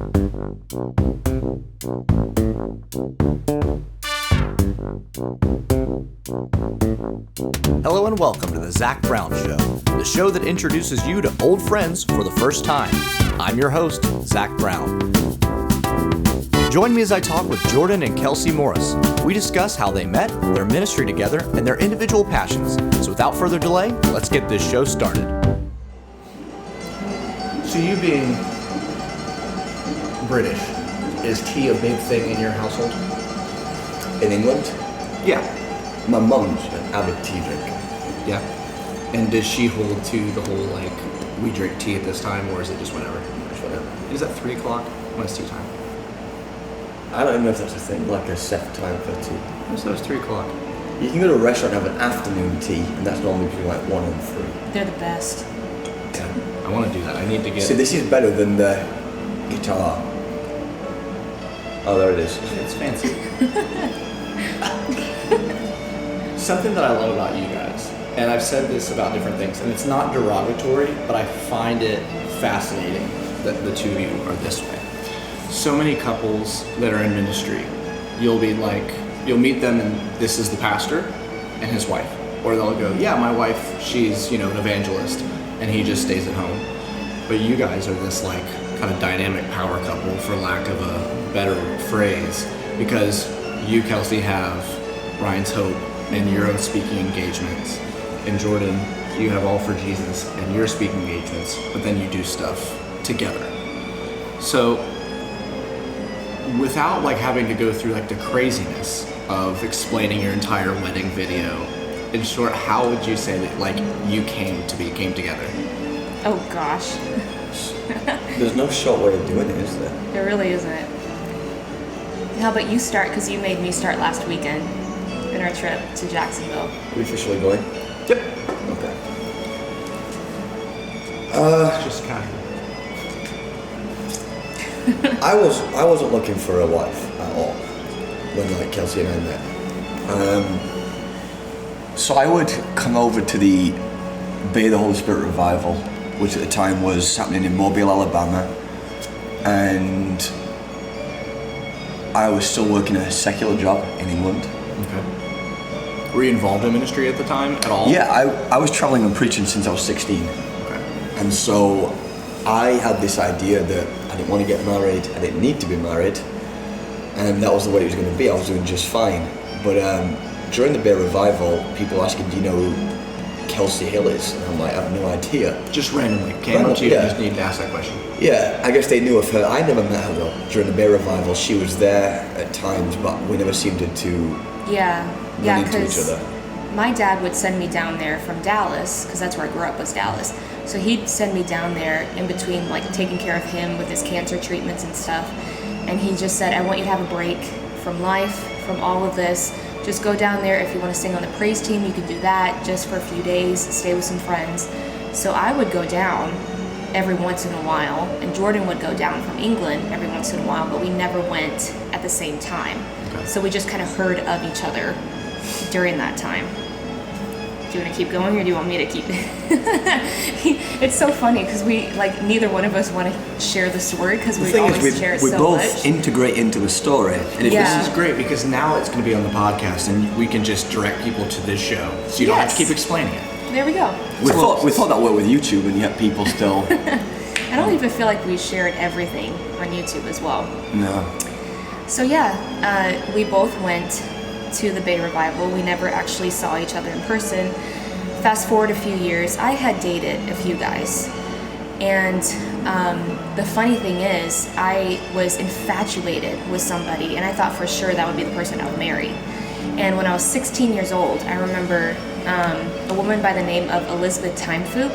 Hello and welcome to the Zach Brown Show, the show that introduces you to old friends for the first time. I'm your host, Zach Brown. Join me as I talk with Jordan and Kelsey Morris. We discuss how they met, their ministry together, and their individual passions. So without further delay, let's get this show started. So you being British, is tea a big thing in your household? In England? Yeah. My mum's an avid tea drinker. Yeah. And does she hold to the whole, like, we drink tea at this time, or is it just whenever? Just whatever. Is that 3 o'clock? When is tea time? I don't even know if that's a thing, like a set time for tea. I thought it was 3 o'clock. You can go to a restaurant and have an afternoon tea, and that's normally between like 1 and 3. They're the best. Yeah. I want to do that. I need to get... So this is better than the guitar. Oh, there it is. It's fancy. Something that I love about you guys, and I've said this about different things, and it's not derogatory, but I find it fascinating that the two of you are this way. So many couples that are in ministry, you'll meet them and this is the pastor and his wife. Or they'll go, yeah, my wife, she's, an evangelist, and he just stays at home. But you guys are this like kind of dynamic power couple, for lack of a better phrase, because you, Kelsey, have Ryan's Hope and your own speaking engagements. And Jordan, you have All for Jesus and your speaking engagements, but then you do stuff together. So without like having to go through like the craziness of explaining your entire wedding video, in short, how would you say that like you came together? Oh gosh. There's no short way of doing it, is there? There really isn't. How about you start, because you made me start last weekend in our trip to Jacksonville. Are we officially going? Yep. Okay. Just casual. I wasn't looking for a wife at all when like Kelsey and I met. So I would come over to the Bay of the Holy Spirit revival, which at the time was happening in Mobile, Alabama, and I was still working a secular job in England. Okay. Were you involved in ministry at the time at all? Yeah, I was traveling and preaching since I was 16. Okay. And so I had this idea that I didn't want to get married, I didn't need to be married, and that was the way it was going to be. I was doing just fine. But during the Bay Revival, people were asking, do you know who Kelsey Hill is? And I'm like, I have no idea. Just randomly came up to you and just needed to ask that question. Yeah, I guess they knew of her. I never met her though. During the Bay Revival, she was there at times, but we never seemed to run into each other. My dad would send me down there from Dallas, because that's where I grew up, was Dallas. So he'd send me down there in between, like, taking care of him with his cancer treatments and stuff. And he just said, I want you to have a break from life, from all of this. Just go down there. If you want to sing on the praise team, you can do that just for a few days, stay with some friends. So I would go down every once in a while, and Jordan would go down from England every once in a while, but we never went at the same time. Okay. So we just kind of heard of each other during that time. Do you want to keep going, or do you want me to keep It's so funny because we, like, neither one of us want to share the story because we always share it so much. We both integrate into the story. And this is great because now it's going to be on the podcast and we can just direct people to this show. So you don't have to keep explaining it. There we go. We thought that worked with YouTube, and yet people still... I don't even feel like we shared everything on YouTube as well. No. So we both went to the Bay Revival. We never actually saw each other in person. Fast forward a few years, I had dated a few guys. And the funny thing is, I was infatuated with somebody, and I thought for sure that would be the person I would marry. And when I was 16 years old, I remember a woman by the name of Elizabeth Timefuk.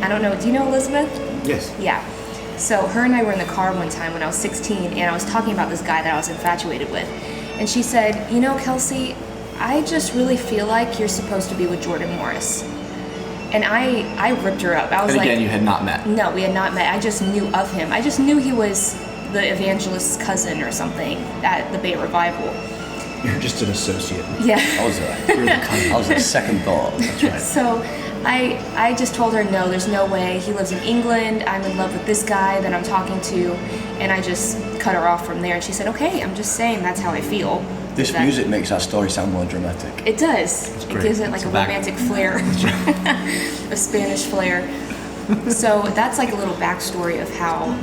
I don't know, do you know Elizabeth? Yes. Yeah. So her and I were in the car one time when I was 16, and I was talking about this guy that I was infatuated with. And she said, you know, Kelsey, I just really feel like you're supposed to be with Jordan Morris. And I ripped her up. I was and again, you had not met? No, we had not met. I just knew of him. I just knew he was the Evangelist's cousin or something at the Bay Revival. You're just an associate. Yeah. I was a second thought. That's right. So I just told her, no, there's no way. He lives in England. I'm in love with this guy that I'm talking to. And I just cut her off from there. And she said, okay, I'm just saying that's how I feel. This music makes our story sound more dramatic. It does. It gives it like a romantic flair, a Spanish flair. So that's like a little backstory of how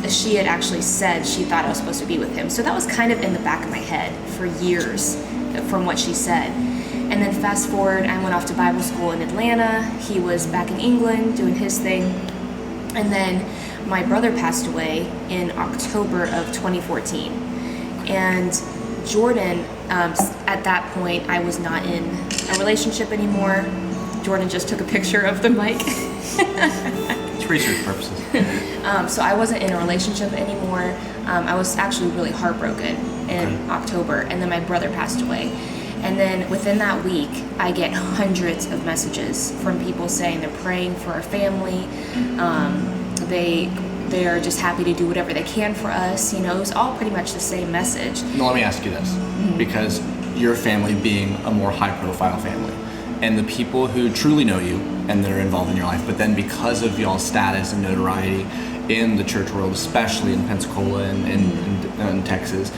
she had actually said she thought I was supposed to be with him. So that was kind of in the back of my head for years from what she said. And then fast forward, I went off to Bible school in Atlanta. He was back in England doing his thing. And then my brother passed away in October of 2014. And Jordan, at that point, I was not in a relationship anymore. Jordan just took a picture of the mic. It's research purposes. So I wasn't in a relationship anymore. I was actually really heartbroken in October. And then my brother passed away. And then within that week, I get hundreds of messages from people saying they're praying for our family. They are just happy to do whatever they can for us. You know, it was all pretty much the same message. Now, let me ask you this, because your family being a more high-profile family, and the people who truly know you and that are involved in your life, but then because of y'all's status and notoriety in the church world, especially in Pensacola and Texas,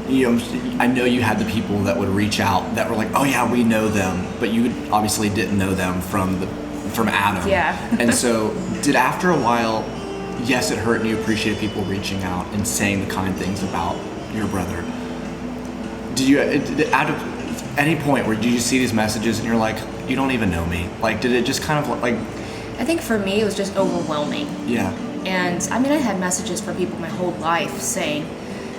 you know, I know you had the people that would reach out that were like, oh yeah, we know them, but you obviously didn't know them from Adam. Yeah. And so did after a while, yes, it hurt and you appreciated people reaching out and saying the kind things about your brother. Did you, at any point where did you see these messages and you're like, you don't even know me? Like, did it just kind of like... I think for me, it was just overwhelming. Yeah. And I mean, I had messages from people my whole life saying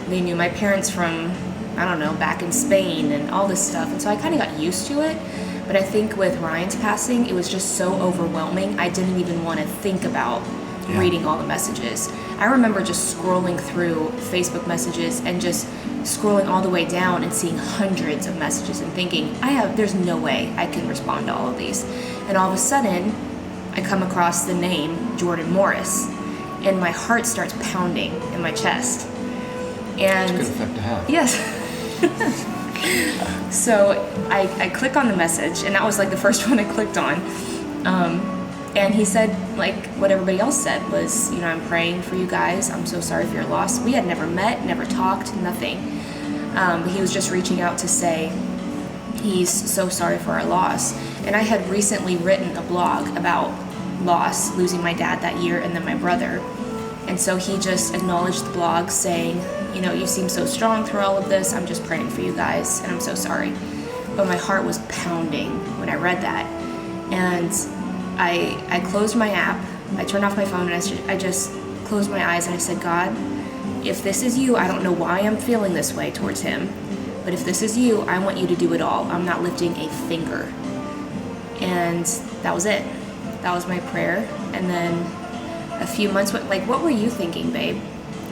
they knew my parents from, I don't know, back in Spain and all this stuff. And so I kind of got used to it. But I think with Ryan's passing, it was just so overwhelming. I didn't even want to think about reading all the messages. I remember just scrolling through Facebook messages and just scrolling all the way down and seeing hundreds of messages and thinking, there's no way I can respond to all of these. And all of a sudden, I come across the name Jordan Morris, and my heart starts pounding in my chest. And it's a good effect to have. Yes. So I click on the message, and that was like the first one I clicked on. And he said, like what everybody else said, was, you know, I'm praying for you guys. I'm so sorry for your loss. We had never met, never talked, nothing. But he was just reaching out to say he's so sorry for our loss. And I had recently written a blog about loss, losing my dad that year, and then my brother. And so he just acknowledged the blog saying, you know, you seem so strong through all of this. I'm just praying for you guys, and I'm so sorry. But my heart was pounding when I read that. And I closed my app, I turned off my phone, and I just closed my eyes and I said, God, if this is you, I don't know why I'm feeling this way towards him, but if this is you, I want you to do it all. I'm not lifting a finger. And that was it. That was my prayer. And then a few months went, like, what were you thinking, babe?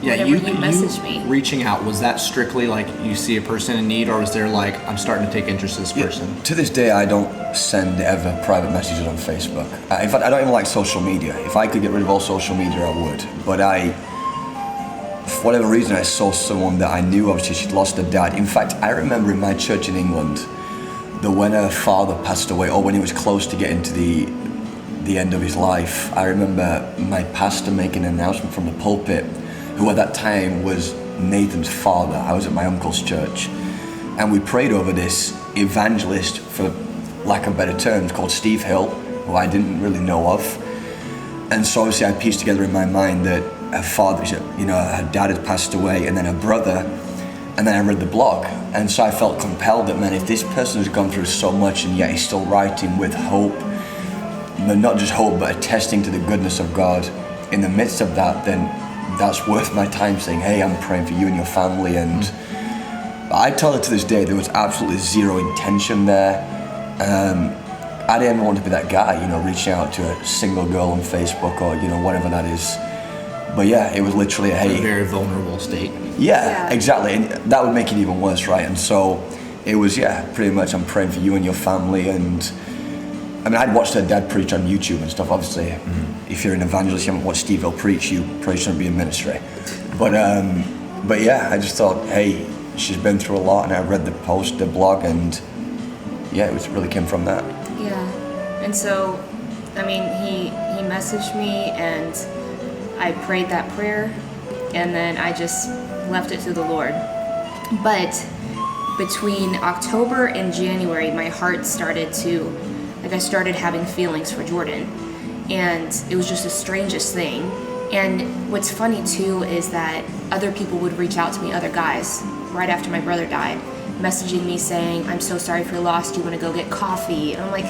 Yeah, Whenever you messaged me. Reaching out, was that strictly like you see a person in need, or was there like, I'm starting to take interest in this person? To this day, I don't send ever private messages on Facebook. In fact, I don't even like social media. If I could get rid of all social media, I would. But for whatever reason, I saw someone that I knew, obviously she'd lost her dad. In fact, I remember in my church in England that when her father passed away, or when he was close to getting to the end of his life, I remember my pastor making an announcement from the pulpit, who at that time was Nathan's father. I was at my uncle's church, and we prayed over this evangelist, for lack of better terms, called Steve Hill, who I didn't really know of. And so obviously I pieced together in my mind that her father, you know, her dad had passed away, and then her brother, and then I read the blog. And so I felt compelled that, man, if this person has gone through so much and yet he's still writing with hope, not just hope, but attesting to the goodness of God in the midst of that, then that's worth my time saying, hey, I'm praying for you and your family. And I tell her to this day, there was absolutely zero intention there. I didn't ever want to be that guy, you know, reaching out to a single girl on Facebook or, you know, whatever that is. But yeah, it was literally a very vulnerable state. Yeah, exactly. And that would make it even worse, right? And so it was, pretty much, I'm praying for you and your family. And I mean, I'd watched her dad preach on YouTube and stuff. Obviously, if you're an evangelist, you haven't watched Steve Hill preach, you probably shouldn't be in ministry. But yeah, I just thought, hey, she's been through a lot, and I read the post, the blog, and yeah, it really came from that. Yeah. And so, I mean, he messaged me and I prayed that prayer and then I just left it to the Lord. But between October and January, my heart started to, like I started having feelings for Jordan. And it was just the strangest thing. And what's funny too is that other people would reach out to me, other guys, right after my brother died, messaging me saying, I'm so sorry for your loss, do you want to go get coffee? And I'm like,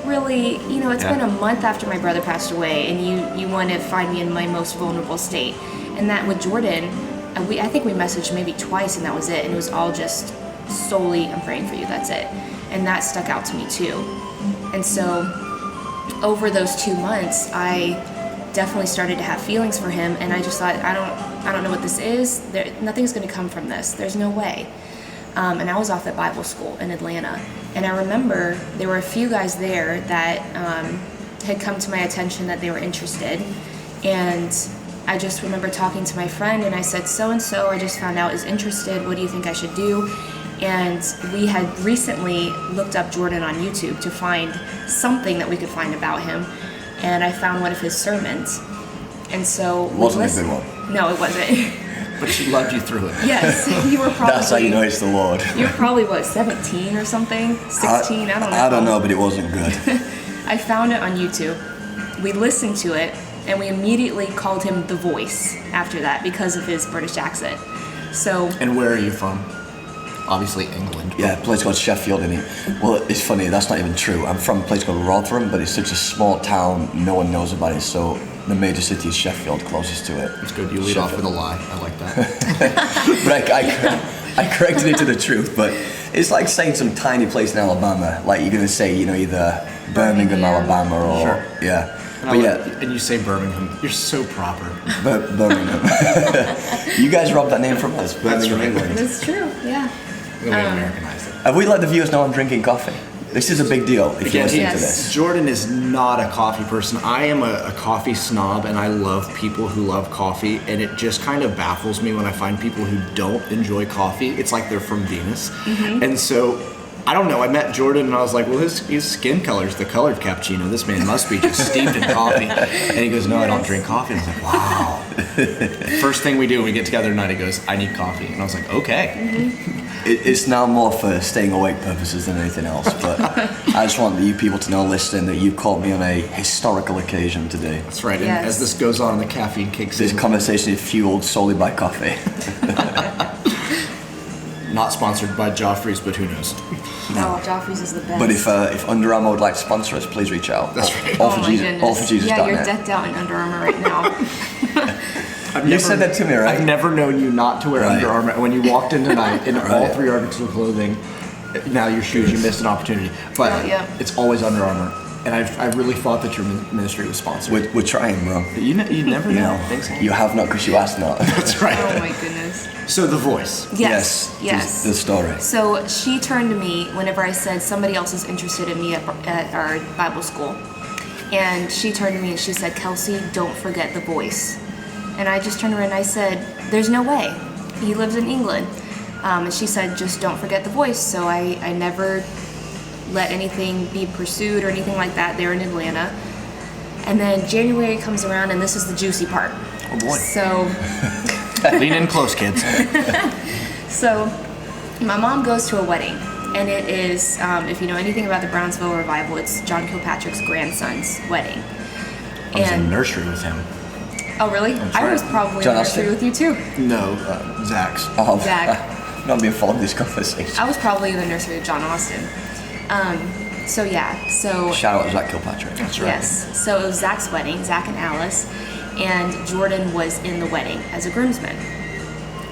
really? You know, it's been a month after my brother passed away and you want to find me in my most vulnerable state. And that with Jordan, I think we messaged maybe twice and that was it. And it was all just solely, I'm praying for you, that's it. And that stuck out to me too. And so over those 2 months, I definitely started to have feelings for him. And I just thought, I don't know what this is. Nothing's going to come from this. There's no way. And I was off at Bible school in Atlanta. And I remember there were a few guys there that had come to my attention that they were interested. And I just remember talking to my friend and I said, so-and-so I just found out is interested. What do you think I should do? And we had recently looked up Jordan on YouTube to find something that we could find about him. And I found one of his sermons. And so It wasn't a good one. No, it wasn't. But she loved you through it. Yes, you were probably. That's how you know it's the Lord. You were probably, what, 17 or something? 16? I don't know. I don't know, but it wasn't good. I found it on YouTube. We listened to it, and we immediately called him The Voice after that because of his British accent. So. And where are you from? Obviously England. Yeah, a place called Sheffield, and well, it's funny, that's not even true. I'm from a place called Rotherham, but it's such a small town, no one knows about it, so the major city is Sheffield, closest to it. It's good, you lead off with a lie. I like that. But I corrected it to the truth, but it's like saying some tiny place in Alabama, like you're going to say, you know, either Birmingham, Alabama, or, Sure. yeah. But yeah. And you say Birmingham. You're so proper. Birmingham. You guys robbed that name from us, Birmingham, England. That's true, yeah. We Americanized it. Have we let the viewers know I'm drinking coffee? This is a big deal if you're listening to this. Jordan is not a coffee person. I am a coffee snob, and I love people who love coffee, and it just kind of baffles me when I find people who don't enjoy coffee. It's like they're from Venus. Mm-hmm. And so, I don't know, I met Jordan, and I was like, well, his skin color is the colored cappuccino. This man must be just steeped in coffee. And he goes, no, I don't drink coffee. And I was like, wow. First thing we do when we get together tonight, he goes, I need coffee. And I was like, okay. Mm-hmm. It's now more for staying awake purposes than anything else, but I just want you people to know, listening, that you caught me on a historical occasion today. That's right, Yes. and as this goes on, the caffeine kicks in. This conversation is fueled solely by coffee. Not sponsored by Joffrey's, but who knows? No, Joffrey's is the best. But if Under Armour would like to sponsor us, please reach out. That's right. All Oh for my Jesus. goodness. All for Jesus. Yeah, you're decked out in Under Armour right now. You said that to me, right? I've never known you not to wear Right. Under Armour. When you walked in tonight in all Right. 3 articles of clothing, now your shoes, you missed an opportunity. But Oh, yeah. it's always Under Armour. And I really thought that your ministry was sponsored. We're trying, bro. You never You know. know, Things happen. you have not because you asked not. That's right. Oh my goodness. So The Voice. Yes. The story. So she turned to me whenever I said somebody else is interested in me at our Bible school. And she turned to me and she said, Kelsey, don't forget The Voice. And I just turned around and I said, there's no way. He lives in England. And she said, just don't forget The Voice. So I never let anything be pursued or anything like that there in Atlanta. And then January comes around and this is the juicy part. Oh boy. So Lean in close, kids. So, my mom goes to a wedding, and it is, if you know anything about the Brownsville revival, it's John Kilpatrick's grandson's wedding. I was in nursery with him. Oh, really? That's I right. was probably John in nursery Austin? with you too. No, Zach's. Oh, Zach. not being followed this conversation. I was probably in the nursery with John Austin. So Shout out to Zach Kilpatrick. That's right. yes. So it was Zach's wedding, Zach and Alice, and Jordan was in the wedding as a groomsman.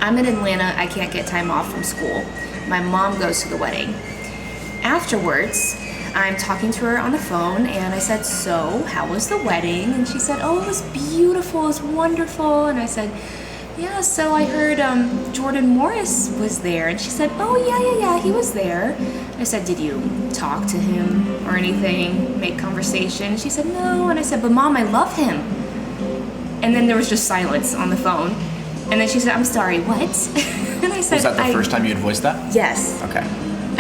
I'm in Atlanta. I can't get time off from school. My mom goes to the wedding. Afterwards, I'm talking to her on the phone, and I said, so, how was the wedding? And she said, oh, it was beautiful, it was wonderful. And I said, yeah, so I heard Jordan Morris was there. And she said, oh, yeah, he was there. I said, did you talk to him or anything, make conversation? And she said, no. And I said, but Mom, I love him. And then there was just silence on the phone. And then she said, I'm sorry, what? And I said, Was that the first time you had voiced that? Yes. Okay.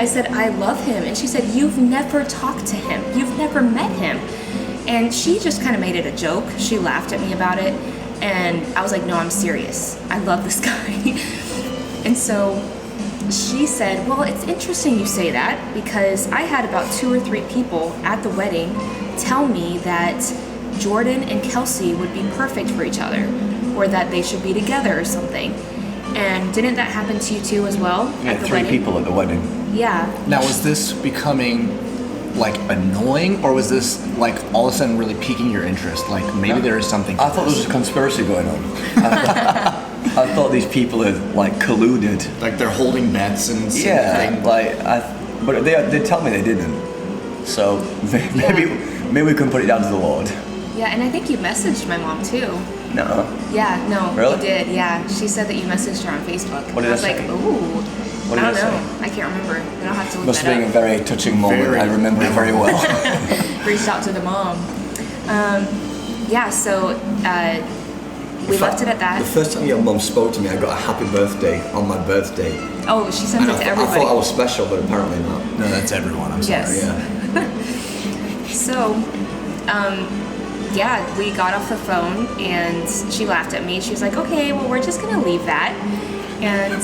I said, I love him. And she said, you've never talked to him. You've never met him. And she just kind of made it a joke. She laughed at me about it. And I was like, no, I'm serious. I love this guy. And so she said, well, it's interesting you say that, because I had about 2 or 3 people at the wedding tell me that Jordan and Kelsey would be perfect for each other, or that they should be together or something. And didn't that happen to you too as well? Yeah, at the 3 wedding? people at the wedding. Yeah. Now, was this becoming like annoying, or was this like all of a sudden really piquing your interest? Like maybe there is something to I thought there was a conspiracy going on. I thought these people had like colluded. like they're holding bets and Yeah, thing. but they tell me they didn't. So maybe we can put it down to the Lord. Yeah, and I think you messaged my mom too. No. Yeah, no, Really? you did. Yeah, she said that you messaged her on Facebook. What did I was I like, say? ooh. What I did don't I know. I can't remember. And I'll have to look Must have that been a very touching moment. Very I remember it very well. up. Reached out to the mom. Yeah, so we left it at The that. first time your mum spoke to me, I got a happy birthday on my birthday. Oh, she sent And it to I everybody. thought I was special, but apparently not. No, that's everyone. I'm sorry. Yes. Yeah. So, yeah, we got off the phone and she laughed at me. She was like, okay, well, we're just gonna leave that. And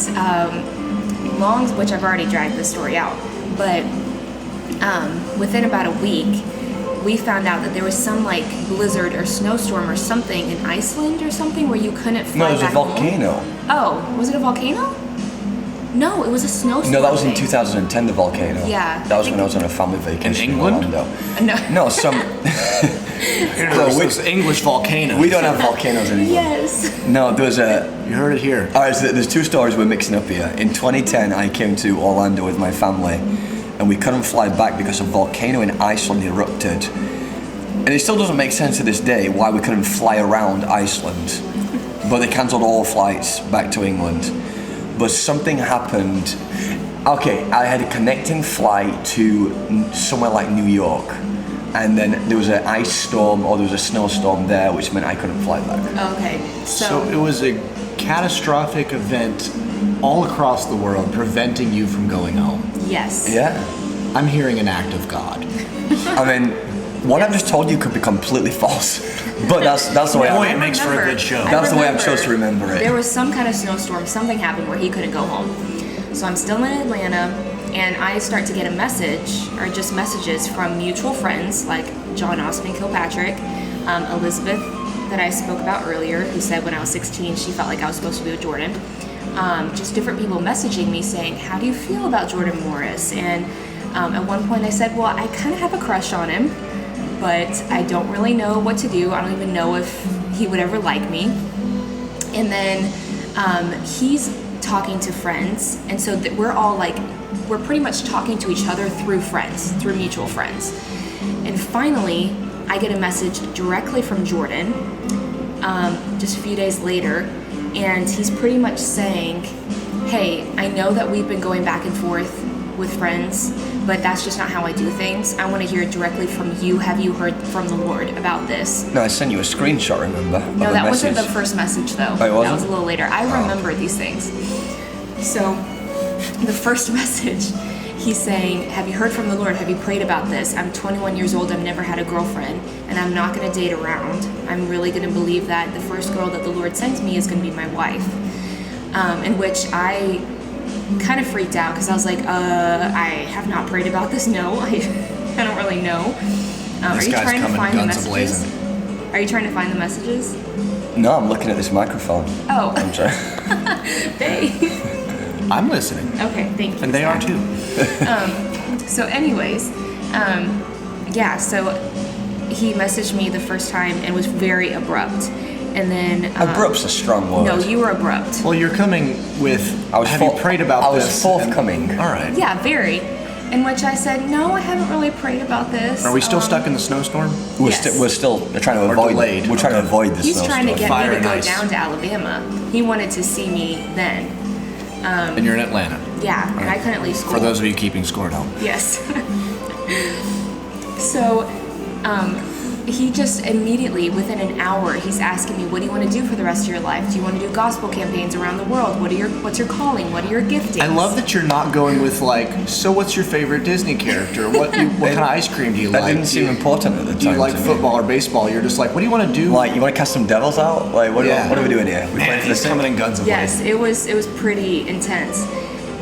which I've already dragged the story out, but within about a week, we found out that there was some like blizzard or snowstorm or something in Iceland or something where you couldn't fly No, it was a back home. volcano. Oh, was it a volcano? No, it was a snowstorm. No, that was in thing. 2010, the volcano. Yeah, That I was when think- I was on a family vacation in England? Orlando. No. No, some... There's this English volcano. We don't have volcanoes in England. Yes. No, there was a... You heard it here. All right, so there's 2 stories we're mixing up here. In 2010, I came to Orlando with my family, and we couldn't fly back because a volcano in Iceland erupted. And it still doesn't make sense to this day why we couldn't fly around Iceland. But they cancelled all flights back to England. But something happened. Okay, I had a connecting flight to somewhere like New York. And then there was an ice storm or there was a snowstorm there, which meant I couldn't fly back. Okay. So it was a catastrophic event all across the world preventing you from going home. Yes. Yeah. I'm hearing an act of God. I mean, what I've just told you could be completely false. But that's the way Boy, I it makes for a good show. That's the way I'm supposed to remember it. There was some kind of snowstorm, something happened where he couldn't go home. So I'm still in Atlanta, and I start to get a message, or just messages from mutual friends like John Austin Kilpatrick, Elizabeth that I spoke about earlier, who said when I was 16 she felt like I was supposed to be with Jordan. Just different people messaging me saying, how do you feel about Jordan Morris? And at one point I said, well, I kind of have a crush on him, but I don't really know what to do. I don't even know if he would ever like me. And then he's talking to friends, and so we're all like, we're pretty much talking to each other through friends, through mutual friends. And finally, I get a message directly from Jordan, just a few days later, and he's pretty much saying, hey, I know that we've been going back and forth with friends, but that's just not how I do things. I want to hear directly from you. Have you heard from the Lord about this? No, I sent you a screenshot, remember? No, that wasn't the first message, though. Oh, it that wasn't? was a little later. I remember these things. So, the first message, he's saying, have you heard from the Lord? Have you prayed about this? I'm 21 years old. I've never had a girlfriend, and I'm not going to date around. I'm really going to believe that the first girl that the Lord sends me is going to be my wife. In which I kind of freaked out because I was like, I have not prayed about this. No, I don't really know. Are you guy's trying to coming find the guns messages? a-blazing. Are you trying to find the messages? No, I'm looking at this microphone. Oh, I'm sorry. they. I'm listening. Okay, thank you. And they are too. So anyways, yeah, so he messaged me the first time and was very abrupt. And then... Abrupt's a strong word. No, you were abrupt. Well, you're coming with, have you prayed about this? I was forthcoming. All right. Yeah, very. In which I said, no, I haven't really prayed about this. Are we still stuck in the snowstorm? Yes. We're still trying to avoid delayed. We're trying to avoid the He's snowstorm. trying to get Fire me to and go ice. down to Alabama. He wanted to see me then. And you're in Atlanta. Yeah, and I couldn't leave school. For those of you keeping score at home. Yes. So, he just immediately, within an hour, he's asking me, what do you want to do for the rest of your life? Do you want to do gospel campaigns around the world? What's your calling? What are your giftings? I love that you're not going with like, so what's your favorite Disney character? What kind of ice cream do you like? That didn't seem important at the time. Do you like to me. football or baseball? You're just like, what do you want to do? Like, you want to cast some devils out? Like, what are we doing here? We playing for the he's coming in guns a Yes, it was pretty intense.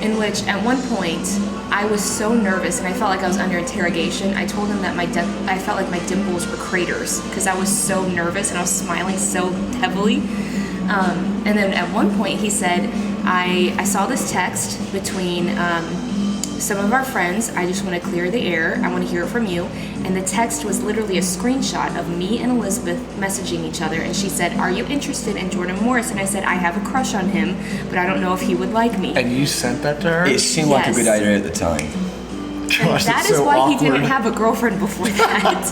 In which, at one point, I was so nervous and I felt like I was under interrogation. I told him that I felt like my dimples were craters because I was so nervous and I was smiling so heavily. And then at one point he said, I saw this text between some of our friends. I just want to clear the air. I want to hear it from you. And the text was literally a screenshot of me and Elizabeth messaging each other. And she said, are you interested in Jordan Morris? And I said, I have a crush on him, but I don't know if he would like me. And you sent that to her? It seemed like a good idea at the time. Gosh, and that it's is so why awkward. he didn't have a girlfriend before that.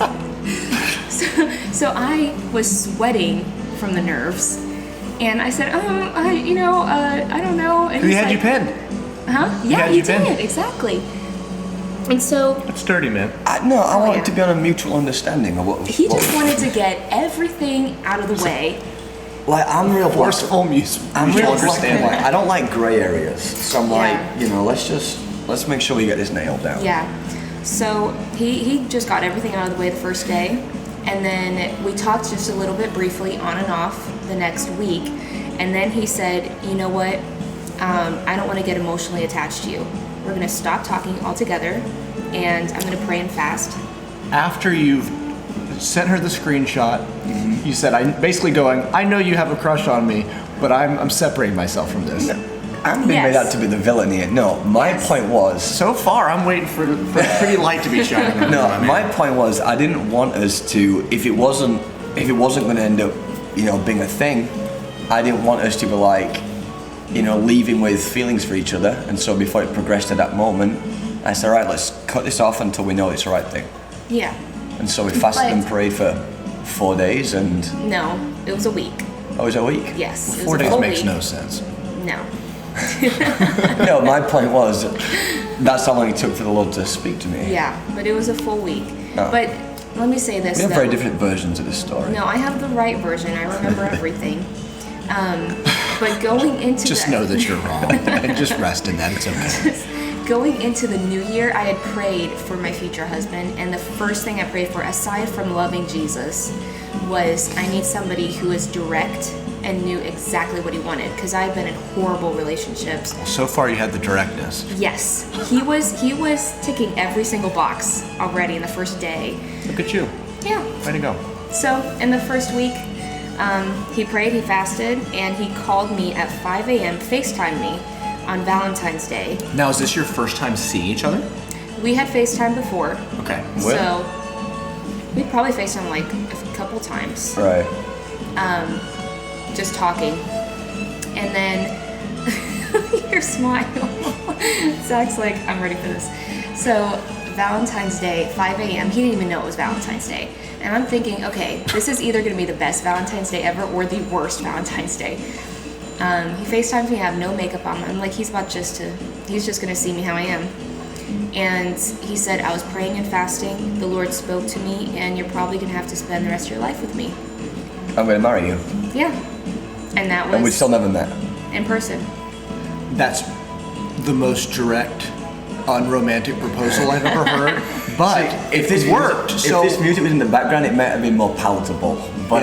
so I was sweating from the nerves. And I said, I don't know. And He he's had you like, pinned. Huh? Yeah, had he you pinned. did, exactly. And so That's dirty, man. I Oh, wanted yeah. to be on a mutual understanding of what. he just wanted to get everything out of the way. Like, I'm real Forceful I'm mutual real understanding. like, I don't like grey areas. So I'm Yeah. like, let's make sure we get this nailed down. Yeah. So he just got everything out of the way the first day. And then we talked just a little bit briefly on and off the next week. And then he said, you know what? I don't want to get emotionally attached to you. We're going to stop talking altogether. And I'm going to pray and fast. After you've sent her the screenshot, you said, I'm basically going, I know you have a crush on me, but I'm separating myself from this. I'm being made out to be the villain here. No, my point was. So far, I'm waiting for a pretty light to be shining on No, you, my point was I didn't want us to. If it wasn't going to end up, being a thing, I didn't want us to be like, leaving with feelings for each other. And so before it progressed to that moment, I said, all right, let's cut this off until we know it's the right thing. Yeah. And so we fasted and prayed for 4 days, and No, it was a week. oh, was it a week? Yes. It was 4 a days full makes week. no sense. No. No, my point was that's how long it took for the Lord to speak to me. Yeah, but it was a full week. Oh. But let me say this, We have though. very different versions of this story. No, I have the right version. I remember everything. But going into Just know that you're wrong and just rest in that. It's okay. Going into the new year, I had prayed for my future husband, and the first thing I prayed for, aside from loving Jesus, was I need somebody who is direct and knew exactly what he wanted, because I've been in horrible relationships. So far, you had the directness. Yes, he was ticking every single box already in the first day. Look at you. Yeah. Way to go. So in the first week, he prayed, he fasted, and he called me at 5 a.m., FaceTimed me on Valentine's Day. Now, is this your first time seeing each other? We had FaceTime before, Okay. so we probably FaceTime like a couple times, Right. just talking. And then, your smile. Zach's like, I'm ready for this. So Valentine's Day, 5 a.m., he didn't even know it was Valentine's Day. And I'm thinking, okay, this is either gonna be the best Valentine's Day ever or the worst Valentine's Day. He FaceTimes me, I have no makeup on. I'm like, he's just gonna see me how I am. And he said, I was praying and fasting, the Lord spoke to me, and you're probably gonna have to spend the rest of your life with me. I'm going to marry you. Yeah. And that And we was still never met. in person. That's the most direct, unromantic proposal I've ever heard. But If this worked, if so this music was in the background, it might have been more palatable. But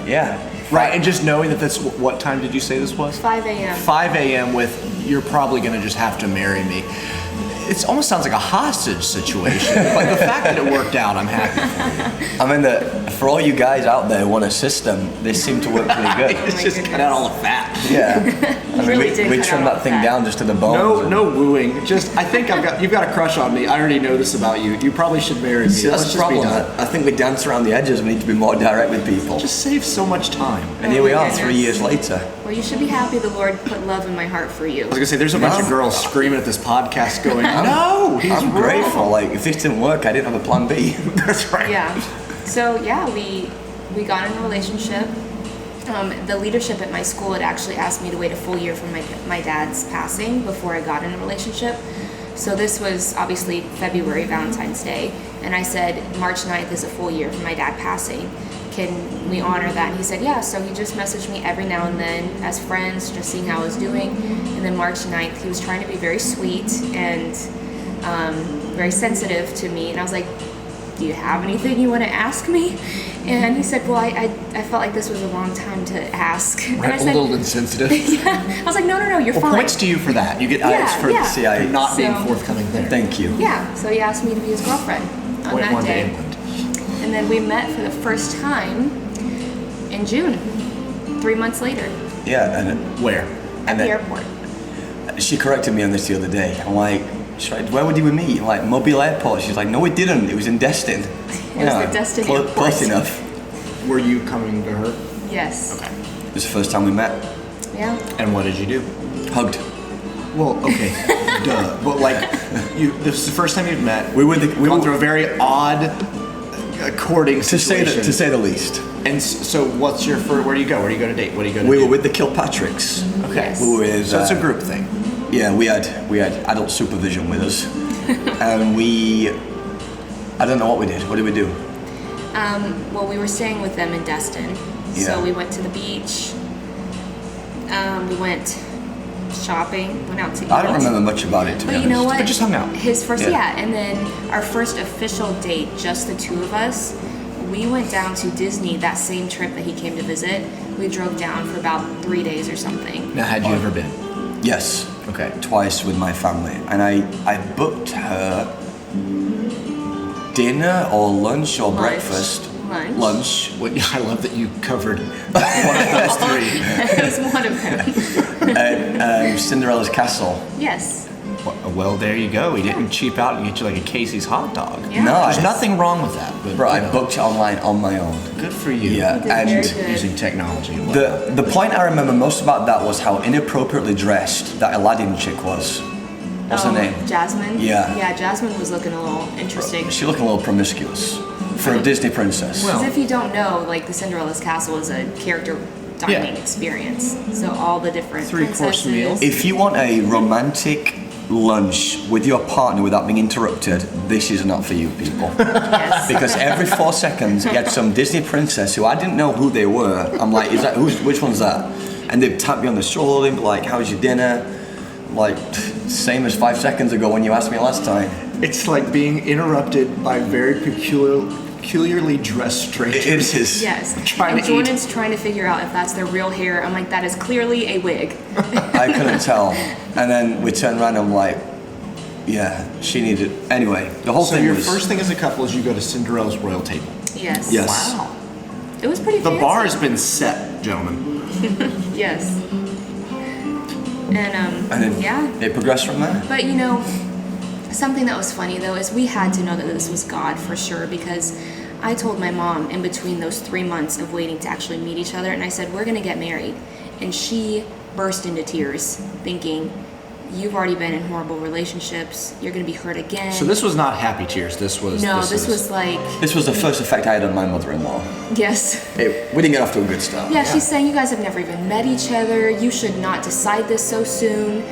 yeah. right, and just knowing that that's what time did you say this was? 5 a.m. 5 a.m. with you're probably gonna just have to marry me. It almost sounds like a hostage situation, but the fact that it worked out, I'm happy for you. I mean, for all you guys out there who want a system, this seemed to work pretty good. my It's just cut out all the fat. Yeah. I mean, really did we cut trimmed out that thing fat. down just to the bones. No wooing. Just I think you've got a crush on me. I already know this about you. You probably should marry me. See, that's Let's the just be problem. done. I think we dance around the edges. We need to be more direct with people. Just save so much time. And here we Oh my are, 3 goodness. years later. Well, you should be happy the Lord put love in my heart for you. I was gonna say there's a bunch of girls screaming at this podcast going, "No, he's I'm wrong." grateful. Like, if this didn't work, I didn't have a plan B. That's right. Yeah. So yeah, we got in a relationship. The leadership at my school had actually asked me to wait a full year for my dad's passing before I got in a relationship. So this was obviously February, Valentine's Day, and I said March 9th is a full year from my dad passing. Can we honor that? And he said, yeah. So he just messaged me every now and then as friends, just seeing how I was doing. And then March 9th, he was trying to be very sweet and very sensitive to me. And I was like, do you have anything you want to ask me? And he said, well, I felt like this was a long time to ask. And I Right, said, a little insensitive. yeah. I was like, no, you're Well, fine. points to you for that. You get Yeah, for yeah. See, I not being So- forthcoming there. thank you. Yeah, so he asked me to be his girlfriend on Point that one to day. England. And then we met for the first time in June, 3 months later, Yeah, and Where? at And the then- airport. she corrected me on this the other day. I'm like, she's like, where would you meet? I'm like, Mobile Airport. She's like, no, it didn't. It was in Destin. It was the Destin airport. Close enough. Were you coming to her? Yes. Okay. It was the first time we met. Yeah. And what did you do? Hugged. Well, okay, duh. But like, this is the first time you've met. We were gone through a very odd courting to say situation. to say the least. And so, what's your first? Where do you go? Where do you go to date? What do you go to? We do? were with the Kilpatricks. Okay. Yes. We were with, So it's a group thing. Yeah, we had adult supervision with us, and I don't know what we did. What did we do? Well, we were staying with them in Destin. Yeah. So we went to the beach. We went shopping, went out to eat. I don't remember much about it, to be But honest. you know what? But just hung out. His first, Yeah. yeah. And then our first official date, just the two of us, we went down to Disney that same trip that he came to visit. We drove down for about 3 days or something. Now, had you ever been? Yes. Okay. Twice with my family, and I booked her dinner or lunch or Lunch. breakfast. Lunch. Well, I love that you covered one of those three. It was one of them. At Cinderella's castle. Yes. Well, there you go. He didn't cheap out and get you like a Casey's hot dog. Yeah. No, There's nothing wrong with that. But, Bro, you I know, booked it online on my own. Good for you. Yeah, You did and very good. Using technology. the point I remember most about that was how inappropriately dressed that Aladdin chick was. What's her name? Jasmine? Yeah. Yeah, Jasmine was looking a little interesting. She looked a little promiscuous for a Disney princess. Well- Because if you don't know, like the Cinderella's Castle is a character dining Yeah. experience. So all the different Three-course princesses. meal. If you want a romantic lunch with your partner without being interrupted, this is not for you people. Yes. Because every 4 seconds, you had some Disney princess who I didn't know who they were. I'm like, which one's that? And they'd tap me on the shoulder and be like, how's your dinner? I'm like, same as 5 seconds ago when you asked me last time. It's like being interrupted by very peculiarly dressed strangers. It is. Yes. Trying and to eat. Jordan's trying to figure out if that's their real hair. I'm like, that is clearly a wig. I couldn't tell. And then we turned around and I'm like, yeah, she needed. Anyway, the whole So thing your was. first thing as a couple is you go to Cinderella's royal table. Yes. Yes. Wow. It was pretty The fancy. bar has been set, gentlemen. Yes. And And then yeah. it progressed from there. But you know, something that was funny though is we had to know that this was God for sure, because I told my mom in between those 3 months of waiting to actually meet each other, and I said, we're gonna get married. And she burst into tears thinking, you've already been in horrible relationships, you're gonna be hurt again. So this was not happy tears. This was. No, this was like, This was the first effect I had on my mother-in-law. yes. We didn't get off to a good start. Yeah, she's saying you guys have never even met each other. You should not decide this so soon.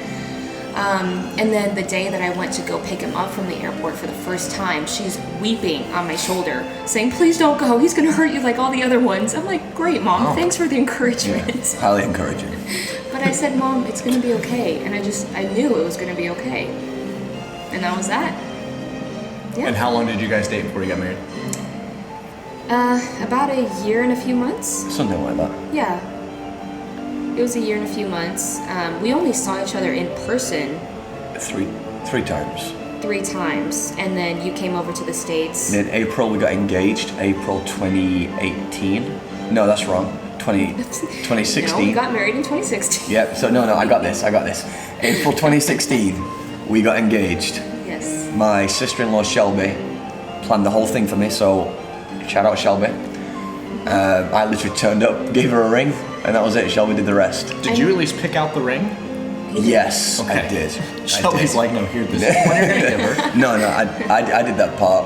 And then the day that I went to go pick him up from the airport for the first time, she's weeping on my shoulder, saying, please don't go. He's going to hurt you like all the other ones. I'm like, great, Mom. Oh. Thanks for the encouragement. Highly encouraging. But I said, Mom, it's going to be okay. And I knew it was going to be okay. And that was that. Yeah. And how long did you guys date before you got married? About a year and a few months. Something like that. Yeah. It was a year and a few months. We only saw each other in person Three times. 3 times, and then you came over to the States. In April we got engaged. April 2018. No, that's wrong. 2016. No, we got married in 2016. Yep. So no, I got this. April 2016, we got engaged. Yes. My sister-in-law Shelby planned the whole thing for me. So shout out Shelby. I literally turned up, gave her a ring, and that was it. Shelby did the rest. Did you at least pick out the ring? Yes, I Okay. did. Shelby's like, no, here, this is the one you're gonna give her. No, I did that part.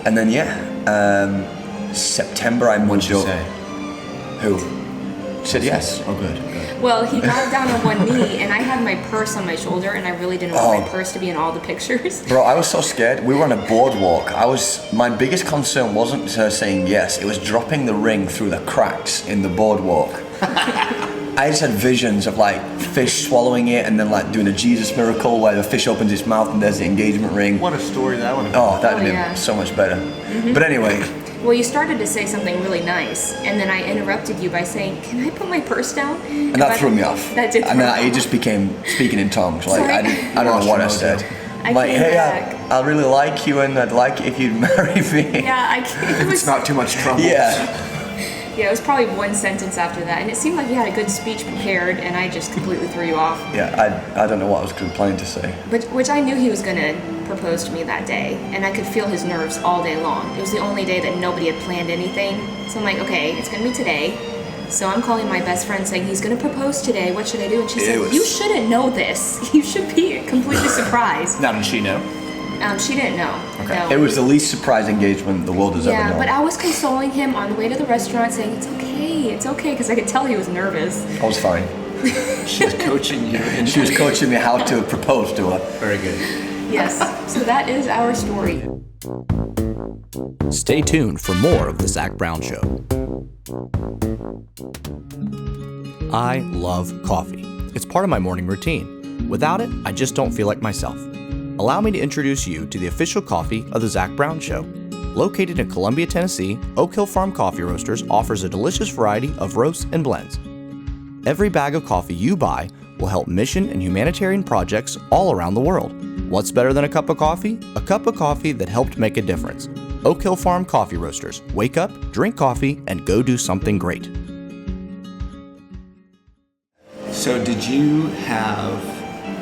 And then September I moved What'd you up. say? Who? Said yes. Oh, good. Well, he got down on one knee, and I had my purse on my shoulder, and I really didn't want my purse to be in all the pictures. Bro, I was so scared. We were on a boardwalk. My biggest concern wasn't her saying yes, it was dropping the ring through the cracks in the boardwalk. I just had visions of like fish swallowing it and then like doing a Jesus miracle where the fish opens its mouth and there's the engagement ring. What a story that would have been. Oh, that would have been so much better. Mm-hmm. But anyway. Well, you started to say something really nice, and then I interrupted you by saying, "Can I put my purse down?" And that threw me off. That did. And then it just became speaking in tongues. Like I don't know what I said. I like, came hey, back. I really like you, and I'd like it if you'd marry me. Yeah, I came. It's not too much trouble. Yeah. Yeah, it was probably one sentence after that, and it seemed like you had a good speech prepared, and I just completely threw you off. Yeah, I don't know what I was planning to say. But which I knew he was gonna propose to me that day, and I could feel his nerves all day long. It was the only day that nobody had planned anything, so I'm like, okay, it's gonna be today. So I'm calling my best friend saying, he's gonna propose today, what should I do? And she said, you shouldn't know this. You should be completely surprised. Now, did she know? She didn't know. Okay. No. It was the least surprise engagement the world has ever known. Yeah, but I was consoling him on the way to the restaurant saying, it's okay, because I could tell he was nervous. I was fine. She was coaching you. And she was coaching me how to propose to her. Very good. Yes, so that is our story. Stay tuned for more of The Zach Brown Show. I love coffee. It's part of my morning routine. Without it, I just don't feel like myself. Allow me to introduce you to the official coffee of The Zach Brown Show. Located in Columbia, Tennessee, Oak Hill Farm Coffee Roasters offers a delicious variety of roasts and blends. Every bag of coffee you buy will help mission and humanitarian projects all around the world. What's better than a cup of coffee? A cup of coffee that helped make a difference. Oak Hill Farm Coffee Roasters. Wake up, drink coffee, and go do something great. So did you have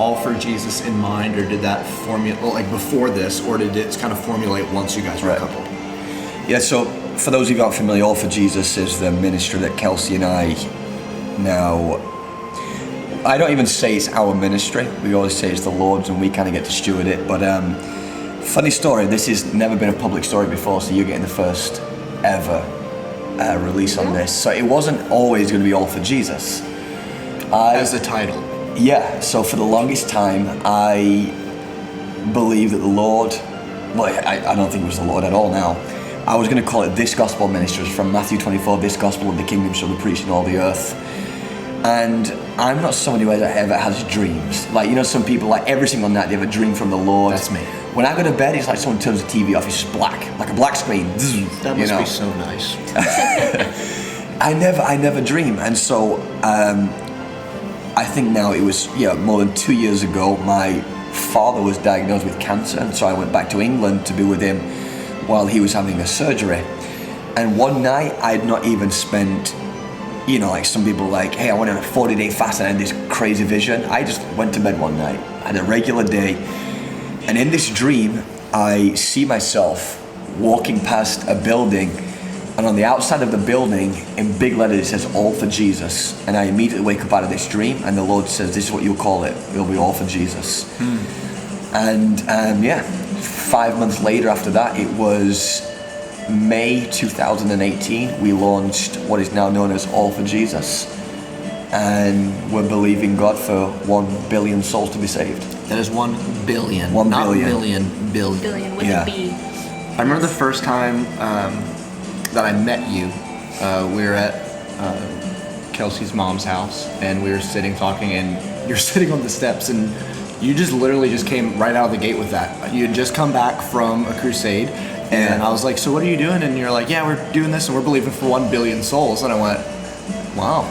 All for Jesus in mind, or did that formulate like before this, or did it kind of formulate once you guys were a couple? Yeah, so for those of you who aren't familiar, All for Jesus is the ministry that Kelsey and I now, I don't even say it's our ministry, we always say it's the Lord's and we kind of get to steward it, but funny story, this has never been a public story before, so you're getting the first ever release on this. So it wasn't always going to be All for Jesus. As a title. Yeah, so for the longest time, I believed that the Lord, well, I don't think it was the Lord at all now. I was going to call it This Gospel Ministries from Matthew 24, this gospel of the kingdom shall be preached in all the earth. And I'm not someone who ever has dreams. Like, you know, some people, like every single night, they have a dream from the Lord. That's me. When I go to bed, it's like someone turns the TV off, it's just black, like a black screen. That must be so nice. I never dream. And so, I think now it was, more than 2 years ago, my father was diagnosed with cancer, and so I went back to England to be with him while he was having a surgery. And one night, I had not even spent, like some people like, hey, I went on a 40-day fast and I had this crazy vision. I just went to bed one night, I had a regular day, and in this dream, I see myself walking past a building, and on the outside of the building, in big letters, it says, All for Jesus. And I immediately wake up out of this dream, and the Lord says, this is what you'll call it. It'll be All for Jesus. And 5 months later after that, it was May 2018, we launched what is now known as All for Jesus. And we're believing God for 1 billion souls to be saved. That is 1 billion. 1 not billion. Billion. Billion with a B. I remember the first time that I met you. We were at Kelsey's mom's house, and we were sitting talking, and you're sitting on the steps, and you just literally just came right out of the gate with that. You had just come back from a crusade, and I was like, so what are you doing? And you're like, yeah, we're doing this, and we're believing for 1 billion souls. And I went, wow.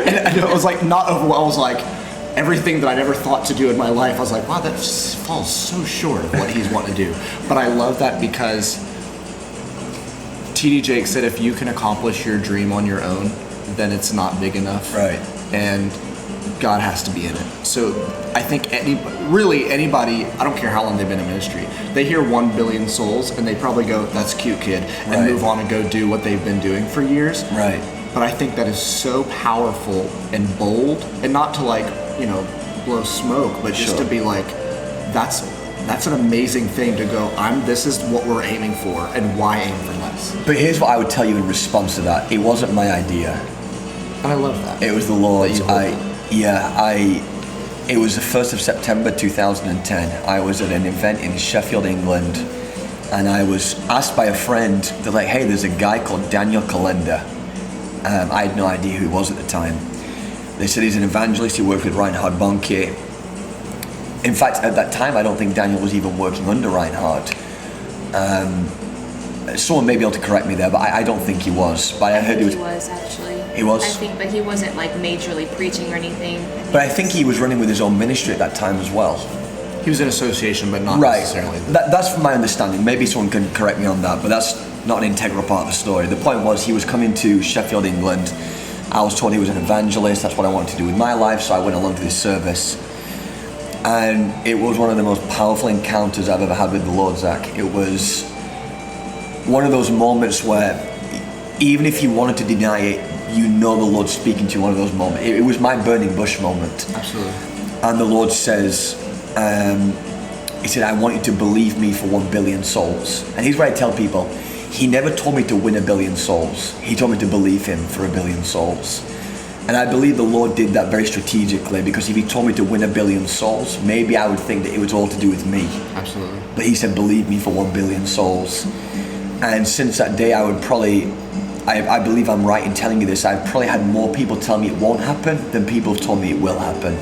And it was like not overwhelmed. I was like, everything that I'd ever thought to do in my life, I was like, wow, that falls so short of what he's wanting to do. But I love that because T.D. Jakes said, if you can accomplish your dream on your own, then it's not big enough. Right. And God has to be in it. So I think anybody, I don't care how long they've been in ministry, they hear 1 billion souls and they probably go, that's cute, kid, and move on and go do what they've been doing for years. Right. But I think that is so powerful and bold, and not to blow smoke, but just to be like, that's an amazing thing to go, this is what we're aiming for, and why aim for less? But here's what I would tell you in response to that. It wasn't my idea. And I love that. It was the Lord. That you hold It was the 1st of September 2010. I was at an event in Sheffield, England, and I was asked by a friend, they're like, hey, there's a guy called Daniel Calenda. I had no idea who he was at the time. They said he's an evangelist, he worked with Reinhard Bonnke. In fact, at that time, I don't think Daniel was even working under Reinhard. Someone may be able to correct me there, but I don't think he was. But I heard he was actually. He was? I think, but he wasn't like majorly preaching or anything. But I think he was running with his own ministry at that time as well. He was in association, but not Right. necessarily. That's from my understanding. Maybe someone can correct me on that, but that's not an integral part of the story. The point was he was coming to Sheffield, England. I was told he was an evangelist. That's what I wanted to do with my life, so I went along to this service. And it was one of the most powerful encounters I've ever had with the Lord, Zach. It was one of those moments where even if you wanted to deny it, you know the Lord's speaking to you, one of those moments. It was my burning bush moment. Absolutely. And the Lord says, he said, I want you to believe me for 1 billion souls. And here's what I tell people. He never told me to win 1 billion souls. He told me to believe him for 1 billion souls. And I believe the Lord did that very strategically, because if he told me to win 1 billion souls, maybe I would think that it was all to do with me. Absolutely. But he said, believe me for 1 billion souls. And since that day, I believe I'm right in telling you this, I've probably had more people tell me it won't happen than people have told me it will happen.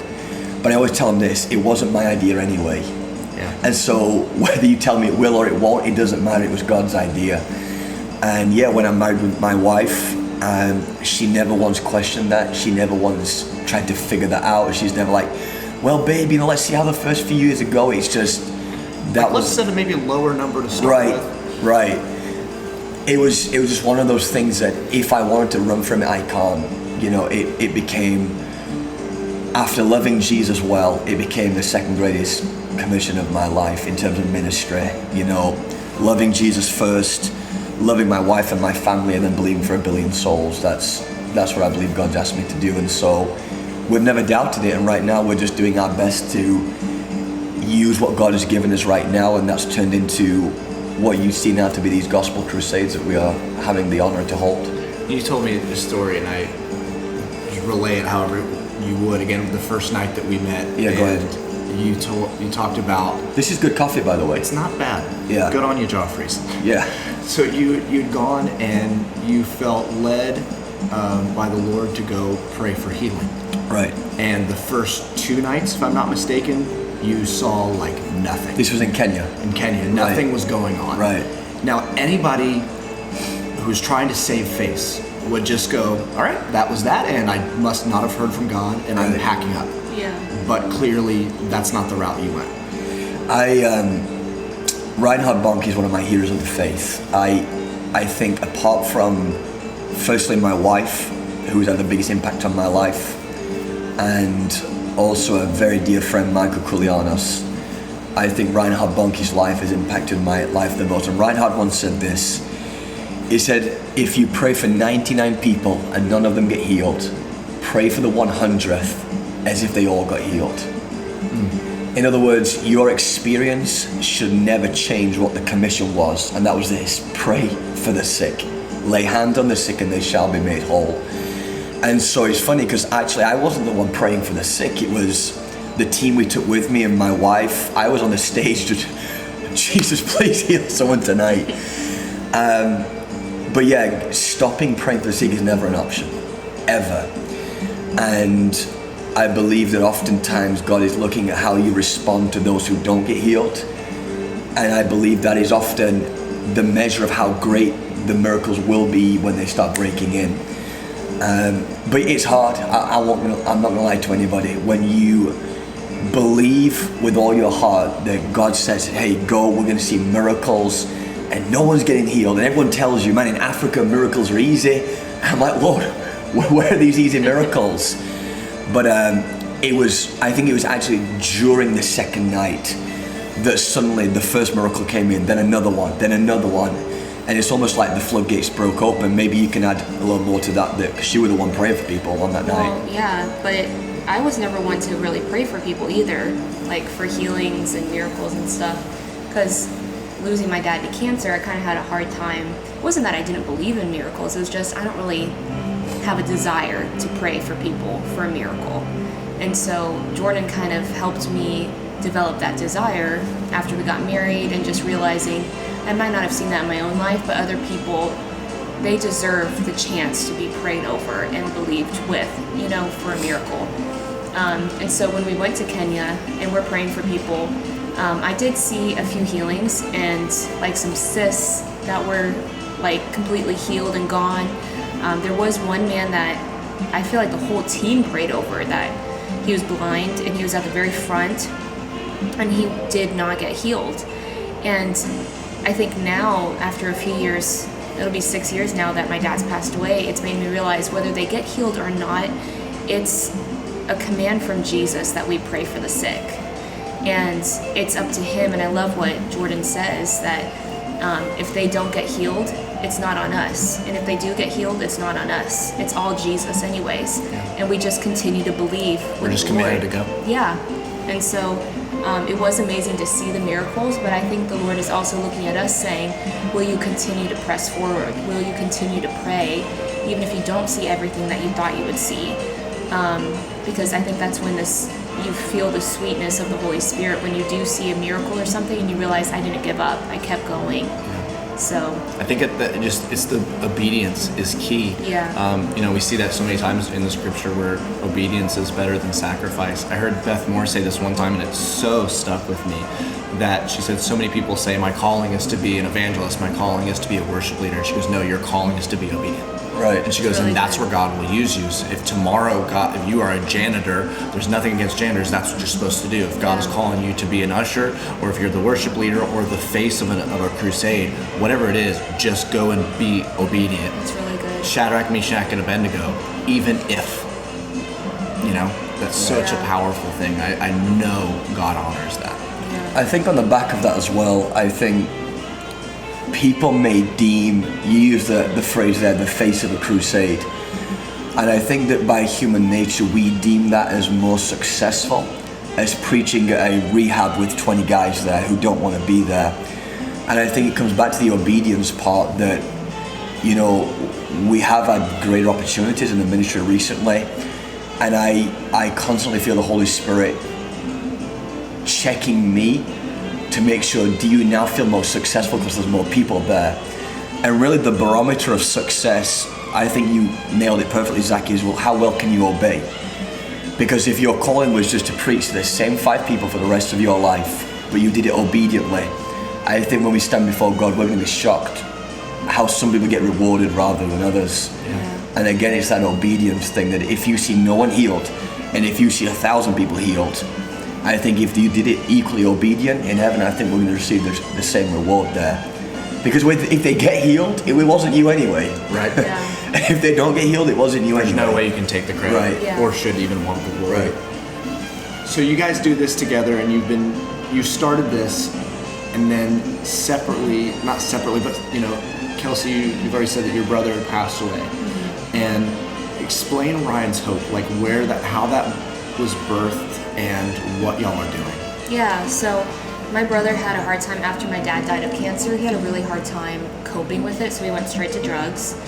But I always tell them this, it wasn't my idea anyway. Yeah. And so whether you tell me it will or it won't, it doesn't matter, it was God's idea. And yeah, when I'm married with my wife, she never once questioned that. She never once tried to figure that out. She's never like, well, babe, let's see how the first few years go. It's just, that Let's set a maybe a lower number to start with. Right. It was just one of those things that if I wanted to run from it, I can't. It became, after loving Jesus well, it became the second greatest commission of my life in terms of ministry. Loving Jesus first, loving my wife and my family, and then believing for 1 billion souls. That's what I believe God's asked me to do. And so we've never doubted it. And right now we're just doing our best to use what God has given us right now. And that's turned into what you see now to be these gospel crusades that we are having the honor to hold. You told me this story, and I just relay it however you would. Again, the first night that we met. Yeah, go ahead. You talked about. This is good coffee, by the way. It's not bad. Yeah. Good on you, Joffreys. Yeah. So you'd gone and you felt led by the Lord to go pray for healing. Right. And the first 2 nights, if I'm not mistaken, you saw like nothing. This was in Kenya. In Kenya, nothing was going on. Right. Now, anybody who's trying to save face would just go, all right, that was that, and I must not have heard from God, and I'm packing up. Yeah. But clearly, that's not the route you went. Reinhard Bonnke is one of my heroes of the faith. I think apart from, firstly, my wife, who's had the biggest impact on my life, and also a very dear friend, Michael Koulianos, I think Reinhard Bonnke's life has impacted my life the most. And Reinhard once said this. He said, if you pray for 99 people and none of them get healed, pray for the 100th as if they all got healed. In other words, your experience should never change what the commission was. And that was this: pray for the sick. Lay hands on the sick and they shall be made whole. And so it's funny because actually I wasn't the one praying for the sick. It was the team we took with me and my wife. I was on the stage just, Jesus, please heal someone tonight. But yeah, stopping praying for the sick is never an option, ever. And I believe that oftentimes God is looking at how you respond to those who don't get healed. And I believe that is often the measure of how great the miracles will be when they start breaking in. But it's hard. I'm not gonna lie to anybody. When you believe with all your heart that God says, hey, go, we're gonna see miracles, and no one's getting healed, and everyone tells you, man, in Africa miracles are easy. I'm like, Lord, where are these easy miracles? But I think it was actually during the second night that suddenly the first miracle came in, then another one, and it's almost like the floodgates broke open. Maybe you can add a little more to that, because you were the one praying for people on that night. Well, yeah, but I was never one to really pray for people either, like for healings and miracles and stuff, because losing my dad to cancer, I kind of had a hard time. It wasn't that I didn't believe in miracles, it was just I don't really have a desire to pray for people for a miracle. And so Jordan kind of helped me develop that desire after we got married, and just realizing I might not have seen that in my own life, but other people, they deserve the chance to be prayed over and believed with, for a miracle. And so when we went to Kenya and we're praying for people, I did see a few healings and like some cysts that were like completely healed and gone. There was one man that I feel like the whole team prayed over, that he was blind and he was at the very front and he did not get healed. And I think now, after a few years, it'll be 6 years now that my dad's passed away, it's made me realize whether they get healed or not, it's a command from Jesus that we pray for the sick. And it's up to him. And I love what Jordan says, that if they don't get healed, it's not on us. And if they do get healed, it's not on us. It's all Jesus anyways. Yeah. And we just continue to believe. We're just commanded to go. Yeah. And so it was amazing to see the miracles, but I think the Lord is also looking at us saying, will you continue to press forward? Will you continue to pray, even if you don't see everything that you thought you would see? Because I think that's when you feel the sweetness of the Holy Spirit, when you do see a miracle or something and you realize, I didn't give up, I kept going. So I think it's the obedience is key. Yeah. We see that so many times in the scripture where obedience is better than sacrifice. I heard Beth Moore say this one time, and it so stuck with me, that she said, so many people say, my calling is to be an evangelist, my calling is to be a worship leader. And she goes, no, your calling is to be obedient. Right. And she goes, really and that's where God will use you. So if tomorrow, if you are a janitor, there's nothing against janitors, that's what you're supposed to do. If God is calling you to be an usher, or if you're the worship leader or the face of a crusade, whatever it is, just go and be obedient. It's really good. Shadrach, Meshach, and Abednego, even if, that's such a powerful thing. I know God honors that. I think on the back of that as well, I think people may deem, you use the phrase there, the face of a crusade. And I think that by human nature, we deem that as more successful as preaching at a rehab with 20 guys there who don't want to be there. And I think it comes back to the obedience part that, we have had greater opportunities in the ministry recently. And I constantly feel the Holy Spirit checking me to make sure, do you now feel more successful because there's more people there? And really the barometer of success, I think you nailed it perfectly, Zach, is, well, how well can you obey? Because if your calling was just to preach to the same 5 people for the rest of your life, but you did it obediently, I think when we stand before God, we're going to be shocked how some people get rewarded rather than others. Yeah. And again, it's that obedience thing, that if you see no one healed, and if you see 1,000 people healed, I think if you did it equally obedient in heaven, I think we're going to receive the same reward there. Because if they get healed, it wasn't you anyway. Right. Yeah. If they don't get healed, it wasn't you There's anyway. no way you can take the credit, Right. Yeah. or should even want the glory. Right. So you guys do this together, and you started this, and then not separately, but Kelsey, you've already said that your brother had passed away. Mm-hmm. And explain Ryan's Hope, like how that was birthed and what y'all are doing. Yeah, so my brother had a hard time after my dad died of cancer. He had a really hard time coping with it, so he went straight to drugs.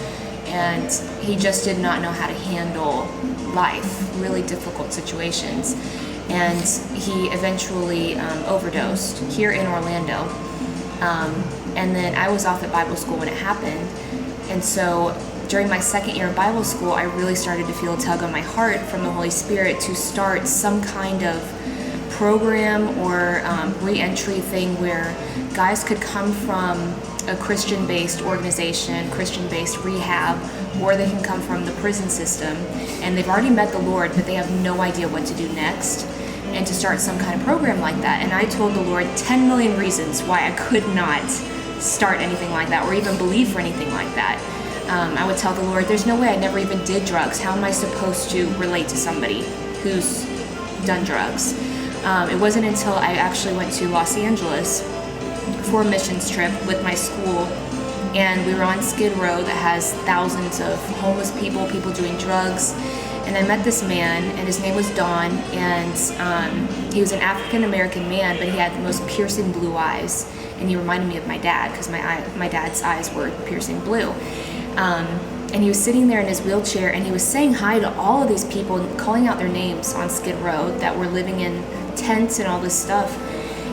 And he just did not know how to handle life, really difficult situations. And he eventually overdosed here in Orlando. And then I was off at Bible school when it happened. And so during my second year of Bible school, I really started to feel a tug on my heart from the Holy Spirit to start some kind of program or re-entry thing where guys could come from a Christian-based organization, Christian-based rehab, or they can come from the prison system and they've already met the Lord, but they have no idea what to do next, and to start some kind of program like that. And I told the Lord 10 million reasons why I could not start anything like that or even believe for anything like that. I would tell the Lord, there's no way, I never even did drugs. How am I supposed to relate to somebody who's done drugs? It wasn't until I actually went to Los Angeles for a missions trip with my school, and we were on Skid Row that has thousands of homeless people doing drugs, and I met this man, and his name was Don, and he was an African-American man, but he had the most piercing blue eyes, and he reminded me of my dad, because my dad's eyes were piercing blue. And and he was sitting there in his wheelchair, and he was saying hi to all of these people and calling out their names on Skid Row that were living in tents and all this stuff.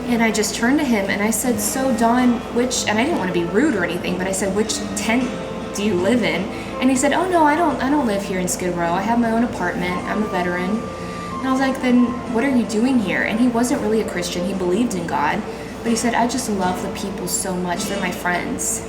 And I just turned to him and I said, so Don, and I didn't want to be rude or anything, but I said, which tent do you live in? And he said, oh no, I don't live here in Skid Row. I have my own apartment. I'm a veteran. And I was like, then what are you doing here? And he wasn't really a Christian. He believed in God, but he said, I just love the people so much. They're my friends.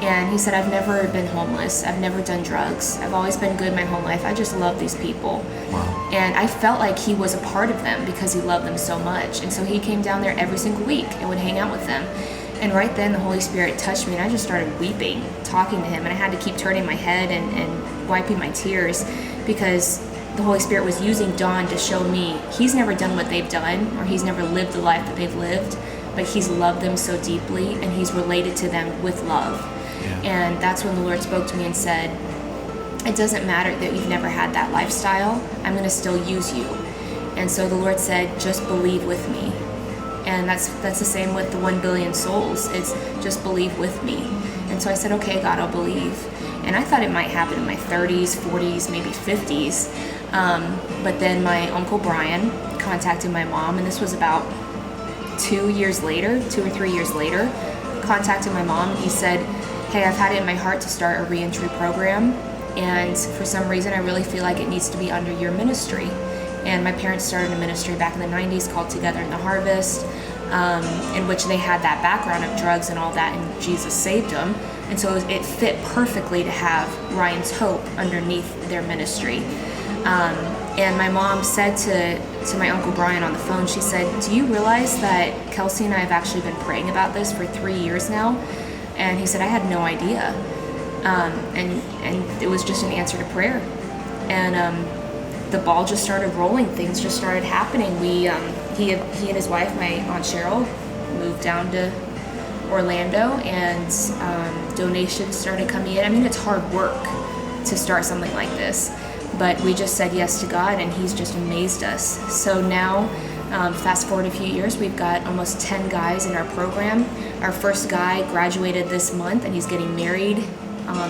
And he said, I've never been homeless. I've never done drugs. I've always been good my whole life. I just love these people. Wow. And I felt like he was a part of them because he loved them so much. And so he came down there every single week and would hang out with them. And right then the Holy Spirit touched me and I just started weeping, talking to him. And I had to keep turning my head and wiping my tears because the Holy Spirit was using Don to show me he's never done what they've done, or he's never lived the life that they've lived, but he's loved them so deeply and he's related to them with love. Yeah. And that's when the Lord spoke to me and said, it doesn't matter that you've never had that lifestyle, I'm going to still use you. And so the Lord said, just believe with me. And that's the same with the 1 billion souls. It's just believe with me. And so I said, okay, God, I'll believe. And I thought it might happen in my 30s, 40s, maybe 50s. But then my Uncle Brian contacted my mom, and this was about 2 or 3 years later, contacted my mom, and he said, hey, I've had it in my heart to start a reentry program, and for some reason I really feel like it needs to be under your ministry. And my parents started a ministry back in the 90s called Together in the Harvest, in which they had that background of drugs and all that, and Jesus saved them. And so it fit perfectly to have Ryan's Hope underneath their ministry. And my mom said to my Uncle Brian on the phone, she said, do you realize that Kelsey and I have actually been praying about this for 3 years now? And he said, I had no idea. And it was just an answer to prayer. And the ball just started rolling. Things just started happening. He and his wife, my Aunt Cheryl, moved down to Orlando, and donations started coming in. I mean, it's hard work to start something like this, but we just said yes to God, and he's just amazed us. So now, fast forward a few years, we've got almost 10 guys in our program. Our first guy graduated this month, and he's getting married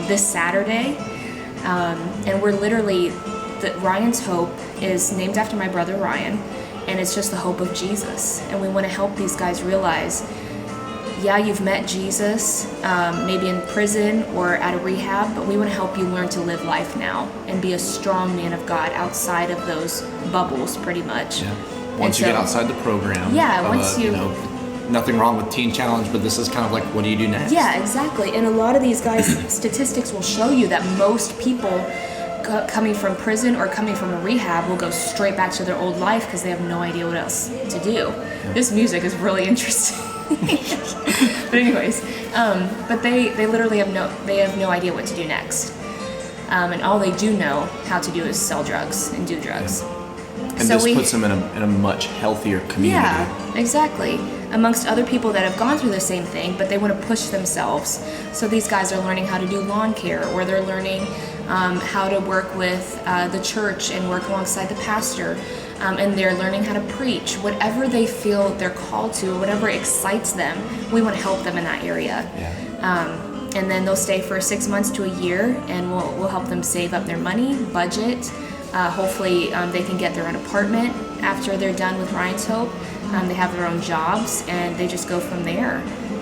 this Saturday. And we're literally, Ryan's Hope is named after my brother Ryan, and it's just the hope of Jesus. And we want to help these guys realize, yeah, you've met Jesus, maybe in prison or at a rehab, but we want to help you learn to live life now and be a strong man of God outside of those bubbles, pretty much. Yeah. Once you get outside the program. Yeah, once you nothing wrong with Teen Challenge, but this is kind of like, what do you do next? Yeah, exactly. And a lot of these guys' statistics will show you that most people coming from prison or coming from a rehab will go straight back to their old life because they have no idea what else to do. Yeah. This music is really interesting. But anyways, but they literally have no idea what to do next. And all they do know how to do is sell drugs and do drugs. Yeah. And so this puts them in a much healthier community. Yeah, exactly. Amongst other people that have gone through the same thing, but they want to push themselves. So these guys are learning how to do lawn care, or they're learning how to work with the church and work alongside the pastor. And they're learning how to preach. Whatever they feel they're called to, or whatever excites them, we want to help them in that area. Yeah. And then they'll stay for 6 months to a year, and we'll help them save up their money, budget. Hopefully they can get their own apartment after they're done with Ryan's Hope. They have their own jobs, and they just go from there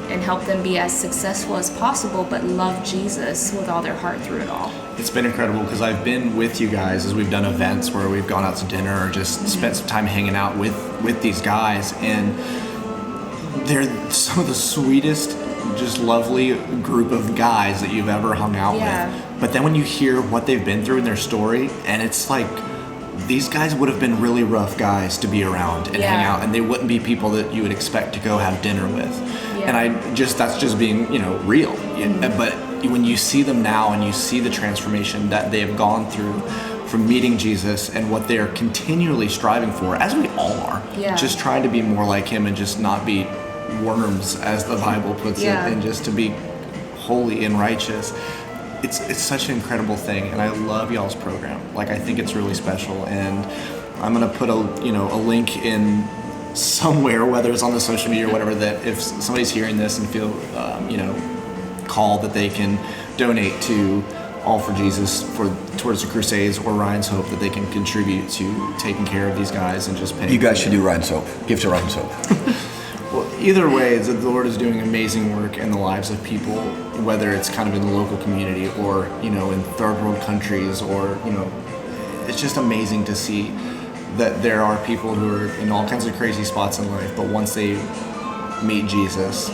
and help them be as successful as possible, but love Jesus with all their heart through it all. It's been incredible because I've been with you guys as we've done events where we've gone out to dinner or just spent some time hanging out with these guys, and they're some of the sweetest, just lovely group of guys that you've ever hung out with. But then when you hear what they've been through in their story, and it's like, these guys would have been really rough guys to be around and hang out, and they wouldn't be people that you would expect to go have dinner with. And that's just being, real. But when you see them now and you see the transformation that they have gone through from meeting Jesus and what they're continually striving for, as we all are, just trying to be more like him and just not be worms, as the Bible puts it, and just to be holy and righteous. It's such an incredible thing, and I love y'all's program. Like, I think it's really special, and I'm gonna put a link in somewhere, whether it's on the social media or whatever, that if somebody's hearing this and feel called, that they can donate to All for Jesus towards the Crusades or Ryan's Hope that they can contribute to taking care of these guys and just paying. You guys should do Ryan's Hope. Give to Ryan's Hope. Well, either way, the Lord is doing amazing work in the lives of people, whether it's kind of in the local community or, in third world countries or, it's just amazing to see that there are people who are in all kinds of crazy spots in life, but once they meet Jesus,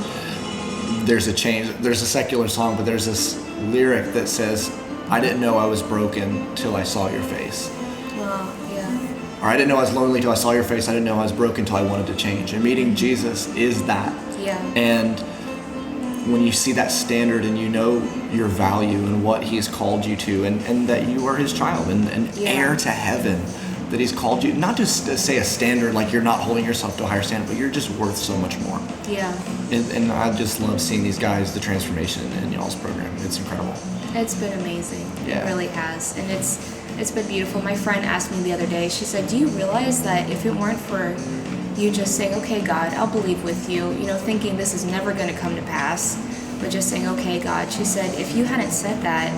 there's a change. There's a secular song, but there's this lyric that says, I didn't know I was broken till I saw your face. Wow, yeah. Or I didn't know I was lonely till I saw your face. I didn't know I was broken till I wanted to change. And meeting Jesus is that. Yeah. And when you see that standard and you know your value and what he's called you to and that you are his child and heir to heaven, that he's called you, not just to say a standard like you're not holding yourself to a higher standard, but you're just worth so much more. Yeah. And I just love seeing these guys, the transformation in y'all's program. It's incredible. It's been amazing. Yeah. It really has. And it's been beautiful. My friend asked me the other day, she said, do you realize that if it weren't for you just saying, okay, God, I'll believe with you, thinking this is never going to come to pass, but just saying, okay, God, she said, if you hadn't said that,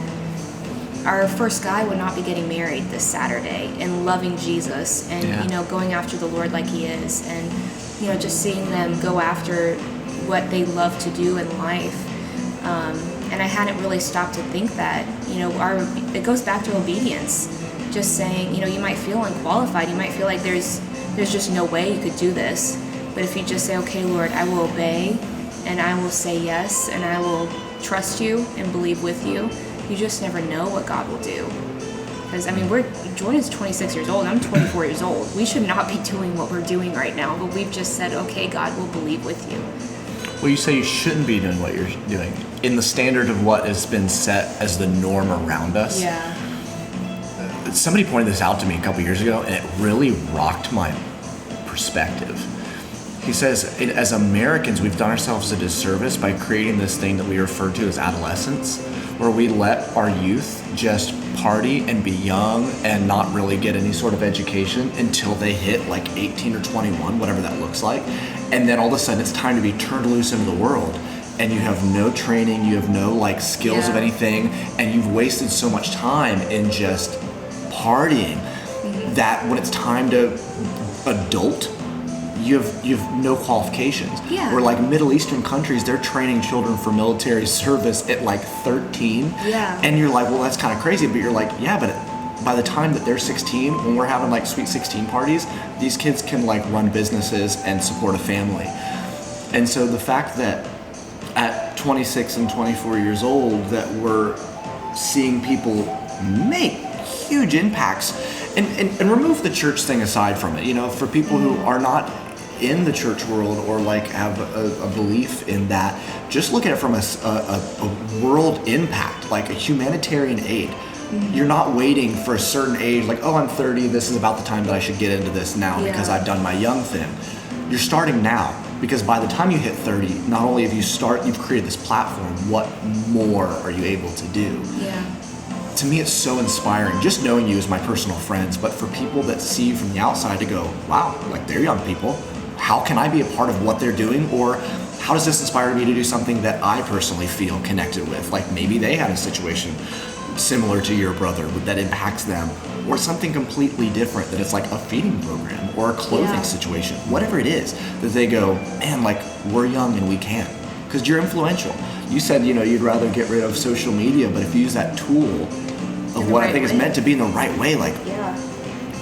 our first guy would not be getting married this Saturday and loving Jesus and, going after the Lord like he is and, just seeing them go after what they love to do in life. And I hadn't really stopped to think that, it goes back to obedience. Just saying, you might feel unqualified. You might feel like there's just no way you could do this. But if you just say, okay, Lord, I will obey and I will say yes and I will trust you and believe with you, you just never know what God will do. Because, Jordan's 26 years old, I'm 24 years old. We should not be doing what we're doing right now, but we've just said, okay, God will believe with you. Well, you say you shouldn't be doing what you're doing in the standard of what has been set as the norm around us. Yeah. Somebody pointed this out to me a couple years ago, and it really rocked my perspective. He says, as Americans, we've done ourselves a disservice by creating this thing that we refer to as adolescence, where we let our youth just party and be young and not really get any sort of education until they hit like 18 or 21, whatever that looks like. And then all of a sudden it's time to be turned loose into the world. And you have no training, you have no skills of anything, and you've wasted so much time in just partying that when it's time to adult, you have no qualifications. Yeah. Or Middle Eastern countries, they're training children for military service at 13. Yeah. And you're like, well, that's kind of crazy. But you're like, yeah, but by the time that they're 16, when we're having Sweet 16 parties, these kids can run businesses and support a family. And so the fact that at 26 and 24 years old that we're seeing people make huge impacts and remove the church thing aside from it, for people who are not in the church world or have a belief in that, just look at it from a world impact, a humanitarian aid. You're not waiting for a certain age, I'm 30, this is about the time that I should get into this now because I've done my young thing. You're starting now, because by the time you hit 30, not only have you've created this platform, what more are you able to do? Yeah. To me, it's so inspiring, just knowing you as my personal friends, but for people that see you from the outside to go, wow, they're young people. How can I be a part of what they're doing? Or how does this inspire me to do something that I personally feel connected with? Maybe they had a situation similar to your brother that impacts them, or something completely different, that it's a feeding program or a clothing situation, whatever it is, that they go, man, we're young and we can, because you're influential. You said, you'd rather get rid of social media, but if you use that tool of what I think is meant to be in the right way,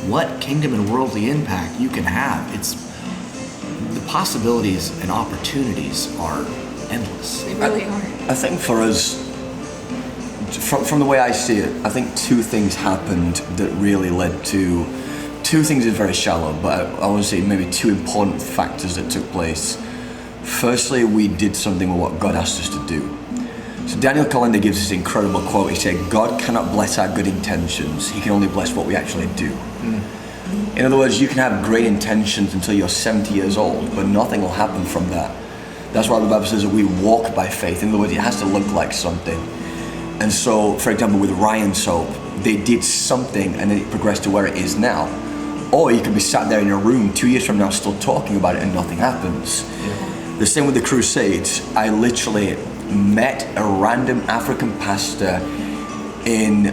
what kingdom and worldly impact you can have, the possibilities and opportunities are endless. They really are. I think for us, from the way I see it, I think two things happened that really led to, two things is very shallow, but I want to say maybe two important factors that took place. Firstly, we did something with what God asked us to do. So Daniel Colander gives this incredible quote. He said, God cannot bless our good intentions. He can only bless what we actually do. In other words, you can have great intentions until you're 70 years old, but nothing will happen from that. That's why the Bible says that we walk by faith. In other words, it has to look like something. And so, for example, with Ryan's Hope, they did something and then it progressed to where it is now. Or you could be sat there in your room 2 years from now still talking about it and nothing happens. The same with the Crusades. I literally met a random African pastor in,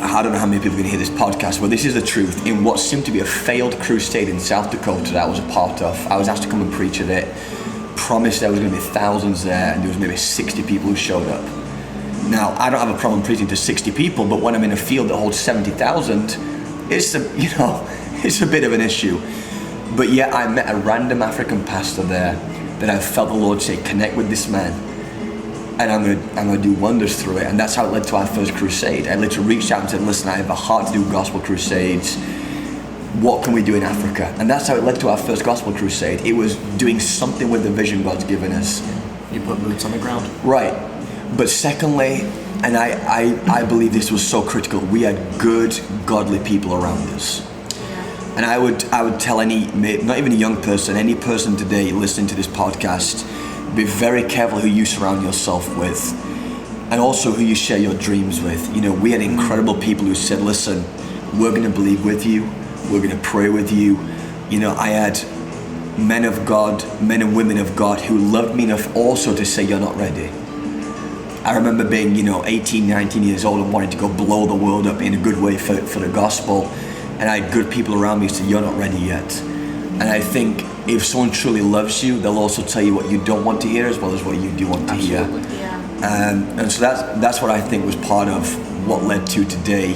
I don't know how many people are going to hear this podcast, but this is the truth, in what seemed to be a failed crusade in South Dakota that I was a part of. I was asked to come and preach at it, promised there was going to be thousands there, and there was maybe 60 people who showed up. Now, I don't have a problem preaching to 60 people, but when I'm in a field that holds 70,000, it's a bit of an issue. But yet I met a random African pastor there that I felt the Lord say, connect with this man, and I'm gonna do wonders through it. And that's how it led to our first crusade. I literally reached out and said, listen, I have a heart to do gospel crusades. What can we do in Africa? And that's how it led to our first gospel crusade. It was doing something with the vision God's given us. You put boots on the ground. Right. But secondly, and I believe this was so critical, we had good, godly people around us. And I would tell any, not even a young person, any person today listening to this podcast, be very careful who you surround yourself with, and also who you share your dreams with. You know, we had incredible people who said, listen, we're going to believe with you, we're going to pray with you. You know, I had men of God, men and women of God who loved me enough also to say, you're not ready. I remember being, 18, 19 years old and wanting to go blow the world up in a good way for the gospel. And I had good people around me who said, you're not ready yet. And I think if someone truly loves you, they'll also tell you what you don't want to hear as well as what you do want to hear. Yeah. And so that's what I think was part of what led to today.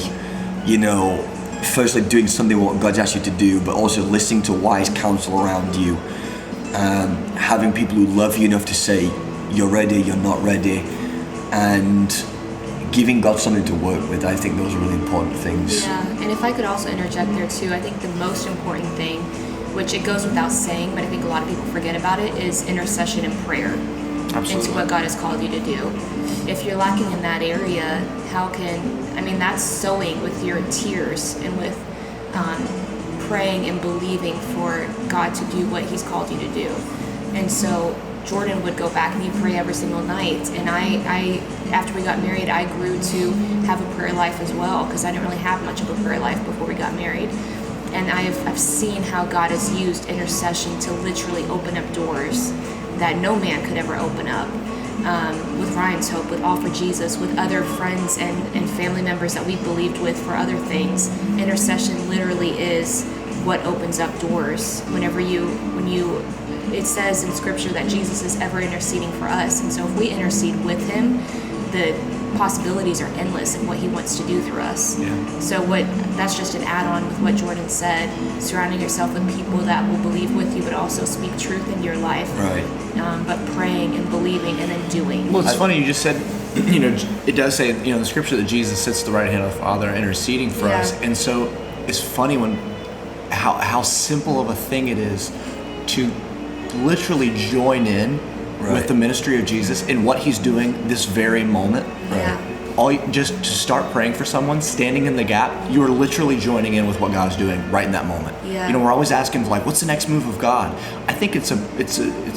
Firstly doing something what God's asked you to do, but also listening to wise counsel around you. Having people who love you enough to say, you're ready, you're not ready. And giving God something to work with. I think those are really important things. Yeah, and if I could also interject there too, I think the most important thing, which it goes without saying, but I think a lot of people forget about it, is intercession and prayer. Absolutely. Into what God has called you to do. If you're lacking in that area, that's sowing with your tears and with praying and believing for God to do what He's called you to do. And so Jordan would go back and he'd pray every single night. And I after we got married, I grew to have a prayer life as well, because I didn't really have much of a prayer life before we got married. And I've seen how God has used intercession to literally open up doors that no man could ever open up. With Ryan's Hope, with All for Jesus, with other friends and family members that we believed with for other things. Intercession literally is what opens up doors. It says in Scripture that Jesus is ever interceding for us, and so if we intercede with Him, the possibilities are endless in what He wants to do through us. Yeah. So that's just an add-on with what Jordan said, surrounding yourself with people that will believe with you, but also speak truth into your life. Right. But praying and believing and then doing. Well, it's funny you just said, it does say, in the Scripture that Jesus sits at the right hand of the Father interceding for us, and so it's funny how simple of a thing it is to literally join in with the ministry of Jesus in what He's doing this very moment. Yeah. Just to start praying for someone, standing in the gap, you are literally joining in with what God's doing right in that moment. Yeah. We're always asking what's the next move of God? I think it's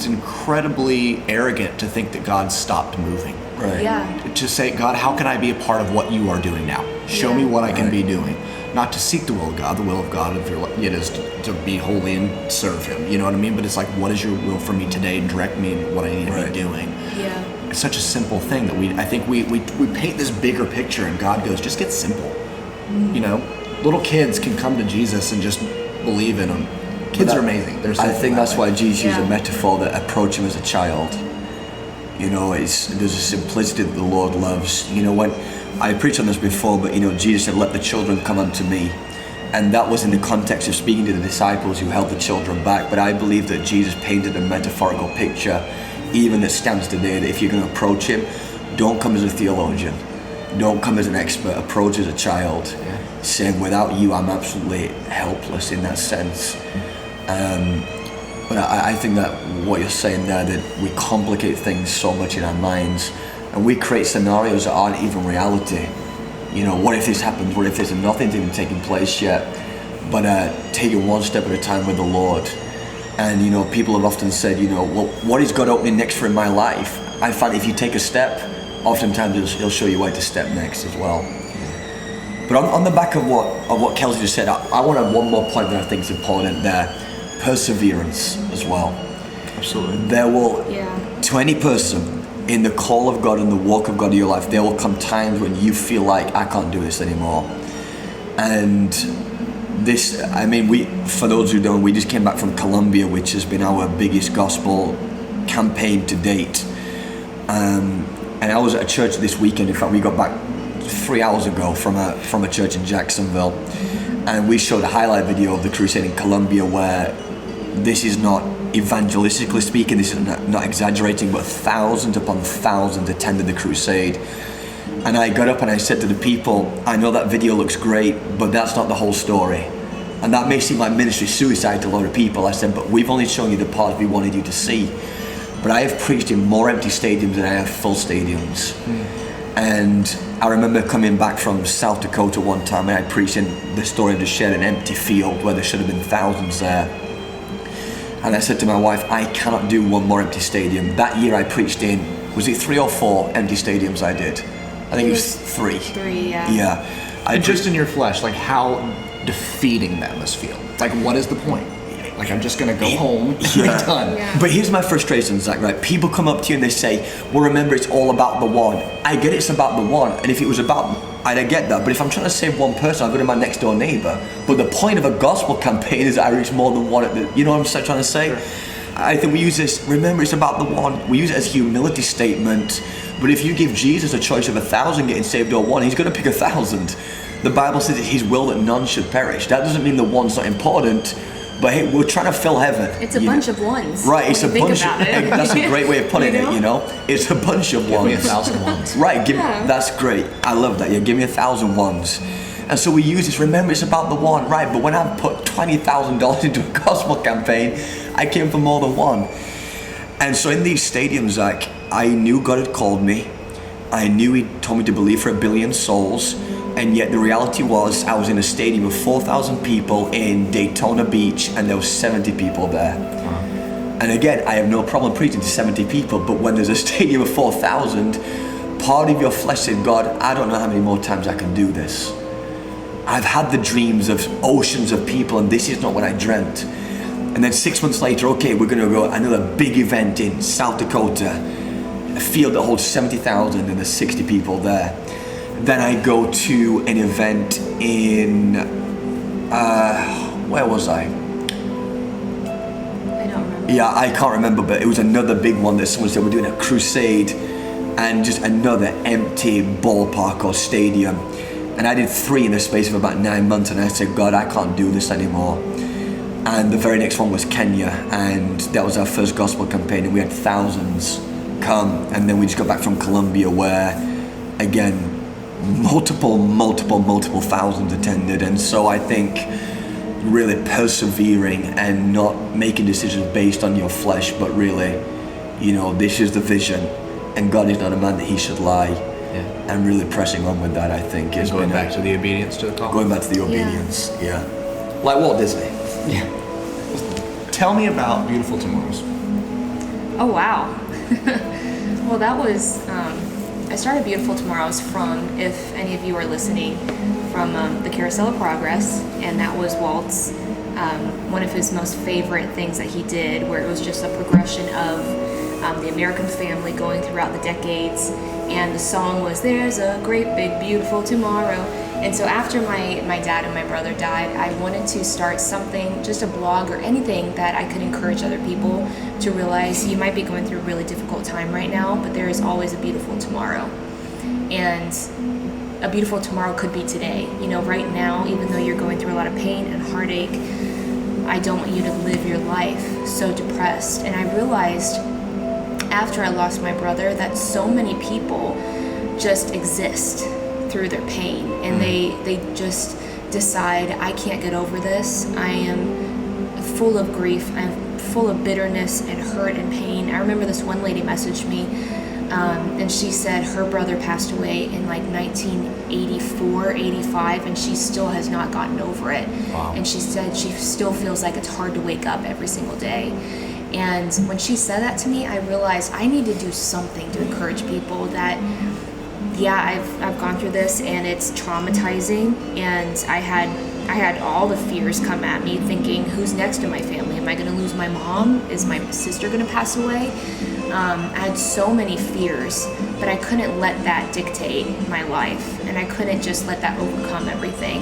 incredibly arrogant to think that God stopped moving. Right. Yeah. To say, God, how can I be a part of what you are doing now? Show me what I can be doing. Not to seek the will of God. The will of God is to be holy and serve Him. You know what I mean? But it's like, what is your will for me today? Direct me in what I need to be doing. Yeah. It's such a simple thing that I think we paint this bigger picture, and God goes, just get simple. Little kids can come to Jesus and just believe in Him. Kids are amazing. They're I think that's why Jesus used Yeah. a metaphor that approach Him as a child. There's a simplicity that the Lord loves. When I preached on this before, but Jesus said, let the children come unto me. And that was in the context of speaking to the disciples who held the children back. But I believe that Jesus painted a metaphorical picture, even that stands today, that if you're going to approach Him, don't come as a theologian. Don't come as an expert. Approach as a child, saying, without you, I'm absolutely helpless in that sense. But I think that what you're saying there, that we complicate things so much in our minds, and we create scenarios that aren't even reality. What if this happens? What if this? And nothing's even taking place yet. But taking one step at a time with the Lord. And people have often said, well, what is God opening next for in my life? I find if you take a step, oftentimes He'll show you where to step next as well. But on the back of what Kelsey just said, I want to add one more point that I think is important there. Perseverance as well. Absolutely. There will, to any person in the call of God and the walk of God in your life, there will come times when you feel like, I can't do this anymore. And this, I mean, for those who don't, we just came back from Colombia, which has been our biggest gospel campaign to date. And I was at a church this weekend. In fact, we got back 3 hours ago from a church in Jacksonville, and we showed a highlight video of the crusade in Colombia, where this is not evangelistically speaking, this is not exaggerating, but thousands upon thousands attended the crusade. And I got up and I said to the people, I know that video looks great, but that's not the whole story. And that may seem like ministry suicide to a lot of people. I said, but we've only shown you the part we wanted you to see. But I have preached in more empty stadiums than I have full stadiums. And I remember coming back from South Dakota one time, and I preached in the story of the shed, an empty field where there should have been thousands there. And I said to my wife, I cannot do one more empty stadium. That year I preached in, was it 3 or 4 empty stadiums I did? I think it was 3. 3, yeah. Yeah. And just in your flesh, like how defeating that must feel. Like, what is the point? Like, I'm just gonna go home and be done. Yeah. But here's my frustration, Zach, right? People come up to you and they say, well, remember, it's all about the one. I get it's about the one. And if it was about, I get that. But if I'm trying to save one person, I'll go to my next door neighbor. But the point of a gospel campaign is that I reach more than one at the, you know what I'm trying to say? Sure. I think we use this, remember, it's about the one. We use it as a humility statement. But if you give Jesus a choice of 1,000 getting saved or 1, he's gonna pick 1,000. The Bible says it's his will that none should perish. That doesn't mean the one's not important. But hey, we're trying to fill heaven. It's a bunch of ones. Right, it's a bunch of, that's a great way of putting it, you know? It's a bunch of ones. Give me 1,000 ones. Right, that's great. I love that. Yeah, give me 1,000 ones. And so we use this, remember, it's about the one, right? But when I put $20,000 into a gospel campaign, I came for more than one. And so in these stadiums, like, I knew God had called me. I knew he told me to believe for 1 billion souls. And yet the reality was I was in a stadium of 4,000 people in Daytona Beach, and there was 70 people there. Wow. And again, I have no problem preaching to 70 people, but when there's a stadium of 4,000, part of your flesh said, God, I don't know how many more times I can do this. I've had the dreams of oceans of people, and this is not what I dreamt. And then 6 months later, okay, we're gonna go another big event in South Dakota, a field that holds 70,000, and there's 60 people there. Then I go to an event in, where was I? I don't remember. Yeah, I can't remember, but it was another big one that someone said we're doing a crusade, and just another empty ballpark or stadium. And I did 3 in the space of about 9 months, and I said, God, I can't do this anymore. And the very next one was Kenya, and that was our first gospel campaign, and we had thousands come. And then we just got back from Colombia, where, again, multiple thousands attended. And so I think really persevering and not making decisions based on your flesh, but really, you know, this is the vision, and God is not a man that he should lie. Yeah. And really pressing on with that, I think, is going back to the obedience to the call. Going back to the obedience, yeah. Like Walt Disney. Yeah. Tell me about Beautiful Tomorrows. Oh, wow. Well, that was, I started Beautiful Tomorrows from, if any of you are listening, from the Carousel of Progress, and that was Walt's, one of his most favorite things that he did, where it was just a progression of the American family going throughout the decades, and the song was, there's a great big beautiful tomorrow. And so after my dad and my brother died, I wanted to start something, just a blog or anything that I could encourage other people to realize you might be going through a really difficult time right now, but there is always a beautiful tomorrow. And a beautiful tomorrow could be today. You know, right now, even though you're going through a lot of pain and heartache, I don't want you to live your life so depressed. And I realized after I lost my brother that so many people just exist through their pain, and they just decide, I can't get over this. I am full of grief. I'm full of bitterness and hurt and pain. I remember this one lady messaged me, and she said her brother passed away in like 1984, 85, and she still has not gotten over it. Wow. And she said she still feels like it's hard to wake up every single day. And when she said that to me, I realized I need to do something to encourage people that, yeah, I've gone through this, and it's traumatizing, and I had I had all the fears come at me, thinking, who's next in my family? Am I going to lose my mom? Is my sister going to pass away? I had so many fears, but I couldn't let that dictate my life, and I couldn't just let that overcome everything.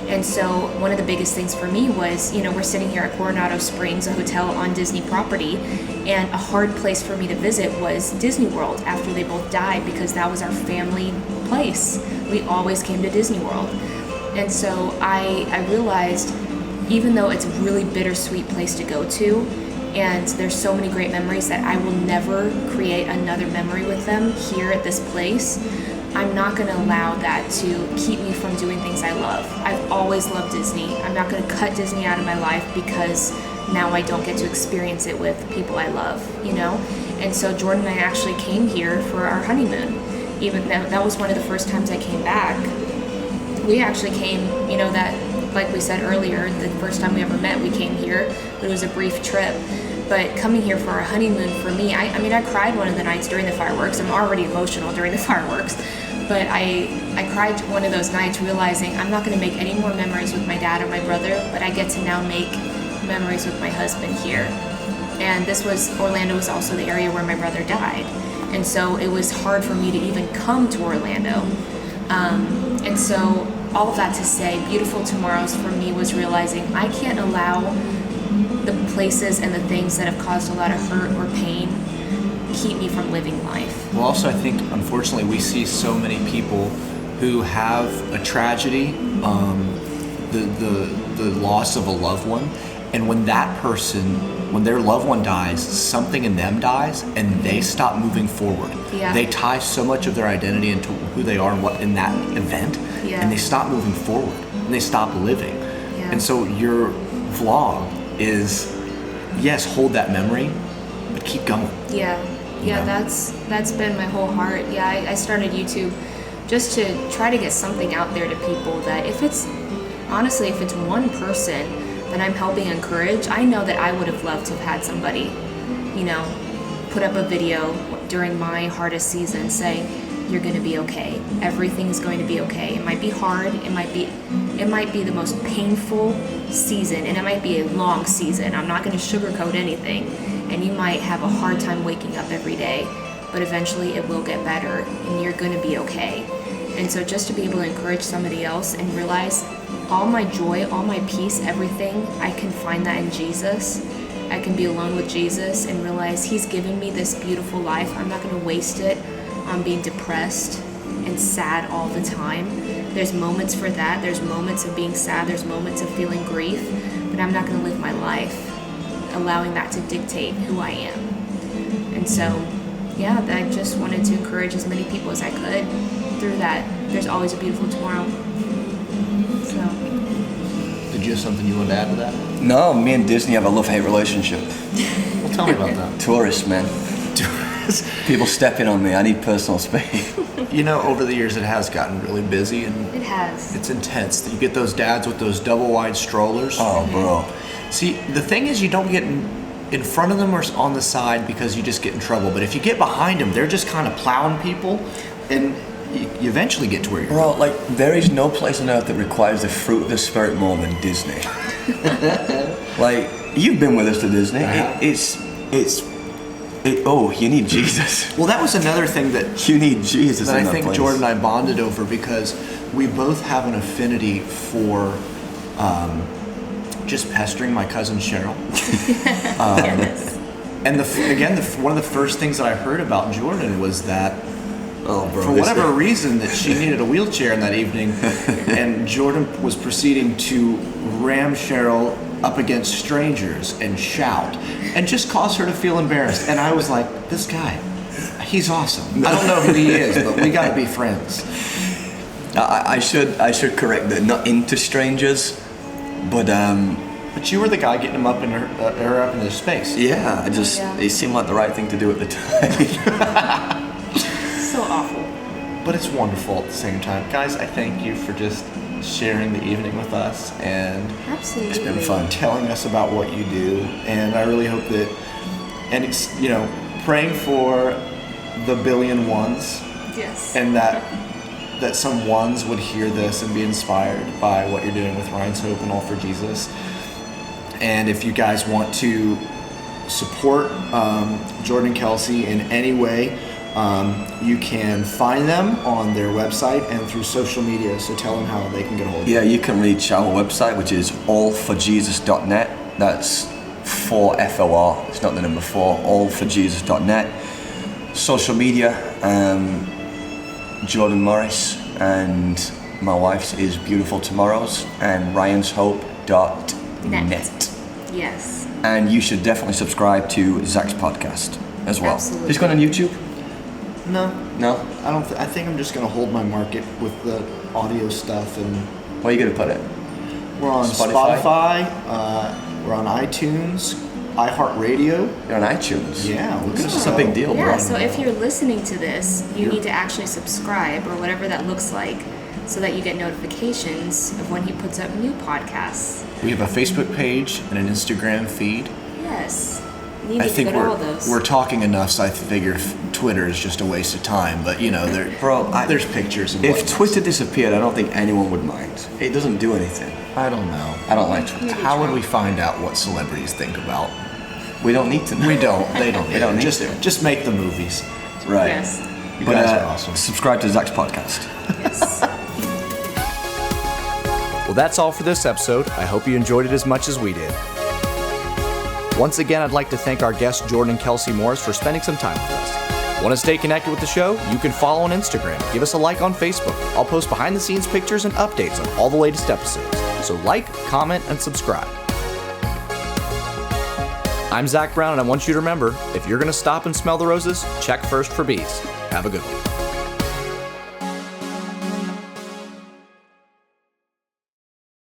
And so one of the biggest things for me was, we're sitting here at Coronado Springs, a hotel on Disney property, and a hard place for me to visit was Disney World after they both died, because that was our family place. We always came to Disney World. And so I realized, even though it's a really bittersweet place to go to, and there's so many great memories, that I will never create another memory with them here at this place, I'm not going to allow that to keep me from doing things I love. I've always loved Disney. I'm not going to cut Disney out of my life because now I don't get to experience it with people I love, And so Jordan and I actually came here for our honeymoon. Even that was one of the first times I came back. We actually came, that, like we said earlier, the first time we ever met, we came here. It was a brief trip. But coming here for our honeymoon, for me, I cried one of the nights during the fireworks. I'm already emotional during the fireworks. But I cried one of those nights realizing I'm not going to make any more memories with my dad or my brother, but I get to now make memories with my husband here. And Orlando was also the area where my brother died. And so it was hard for me to even come to Orlando. And so all of that to say, Beautiful Tomorrows for me was realizing I can't allow the places and the things that have caused a lot of hurt or pain keep me from living life. Well, also I think, unfortunately, we see so many people who have a tragedy, the loss of a loved one, and when their loved one dies, something in them dies, and they stop moving forward. Yeah. They tie so much of their identity into who they are and what in that event, and they stop moving forward, and they stop living. Yeah. And so your vlog is, yes, hold that memory, but keep going. That's been my whole heart. I started YouTube just to try to get something out there to people, that if it's one person that I'm helping encourage, I know that I would have loved to have had somebody, put up a video during my hardest season saying, you're going to be okay. Everything's going to be okay. It might be hard. It might be the most painful season, and it might be a long season. I'm not going to sugarcoat anything. And you might have a hard time waking up every day, but eventually it will get better, and you're going to be okay. And so just to be able to encourage somebody else and realize all my joy, all my peace, everything, I can find that in Jesus. I can be alone with Jesus and realize He's given me this beautiful life. I'm not going to waste it on being depressed and sad all the time. There's moments for that. There's moments of being sad. There's moments of feeling grief. But I'm not going to live my life allowing that to dictate who I am. And so, I just wanted to encourage as many people as I could through that. There's always a beautiful tomorrow. So. Did you have something you wanted to add to that? No, me and Disney have a love-hate relationship. Well, tell me about that. Tourists, man. People stepping on me. I need personal space. Over the years it has gotten really busy, and It has. it's intense. You get those dads with those double wide strollers. Oh, bro. See, the thing is, you don't get in front of them or on the side because you just get in trouble. But if you get behind them, they're just kind of plowing people, and you eventually get to where you're Bro, there is no place on earth that requires the fruit of the spirit more than Disney. You've been with us to Disney. You need Jesus. Well, that was another thing that You need Jesus that in I that think place. Jordan and I bonded over, because we both have an affinity for just pestering my cousin Cheryl. Yes. And one of the first things that I heard about Jordan was that Oh, bro. for whatever reason that she needed a wheelchair in that evening, and Jordan was proceeding to ram Cheryl up against strangers and shout and just cause her to feel embarrassed. And I was like, this guy, he's awesome. I don't know who he is, but we gotta be friends. I should correct that. Not into strangers, but But you were the guy getting him up in her up in this space. yeah, it seemed like the right thing to do at the time. So awful. But it's wonderful at the same time. Guys, I thank you for just sharing the evening with us and Absolutely. It's been fun. telling us about what you do. And I really hope that, and it's, praying for the billion ones, Yes. and that that some ones would hear this and be inspired by what you're doing with Ryan's Hope and All for Jesus. And if you guys want to support Jordan and Kelsey in any way, you can find them on their website and through social media. So tell them how they can get a hold of you. Yeah, you can reach our website, which is allforjesus.net. That's 4FOR. It's not the number 4. Allforjesus.net. Social media, Jordan Morris, and my wife's is Beautiful Tomorrows, and Ryan'sHope.net. Yes. And you should definitely subscribe to Zach's podcast as well. Absolutely. He's going on YouTube? No, No? I don't. I think I'm just gonna hold my market with the audio stuff, and Where are you going to put it? we're on Spotify? we're on iTunes, iHeartRadio. You're on iTunes. Yeah, look at It's us. a big deal, bro. Yeah, so if you're listening to this, you need to actually subscribe or whatever that looks like so that you get notifications of when he puts up new podcasts. We have a Facebook page and an Instagram feed. Yes. You need I to think go to all those. we're talking enough, so I figure Twitter is just a waste of time. But there's pictures. And If whatnot. Twitter disappeared, I don't think anyone would mind. It doesn't do anything. I don't know. I don't like Twitter. How would we find out what celebrities think about? We don't need to know. We don't. They don't. We don't need just to. Just make the movies. Right. Yes. You But guys are awesome. subscribe to Zach's podcast. Yes. Well, that's all for this episode. I hope you enjoyed it as much as we did. Once again, I'd like to thank our guests Jordan and Kelsey Morris for spending some time with us. Want to stay connected with the show? You can follow on Instagram. Give us a like on Facebook. I'll post behind-the-scenes pictures and updates on all the latest episodes. So like, comment, and subscribe. I'm Zach Brown, and I want you to remember, if you're going to stop and smell the roses, check first for bees. Have a good one.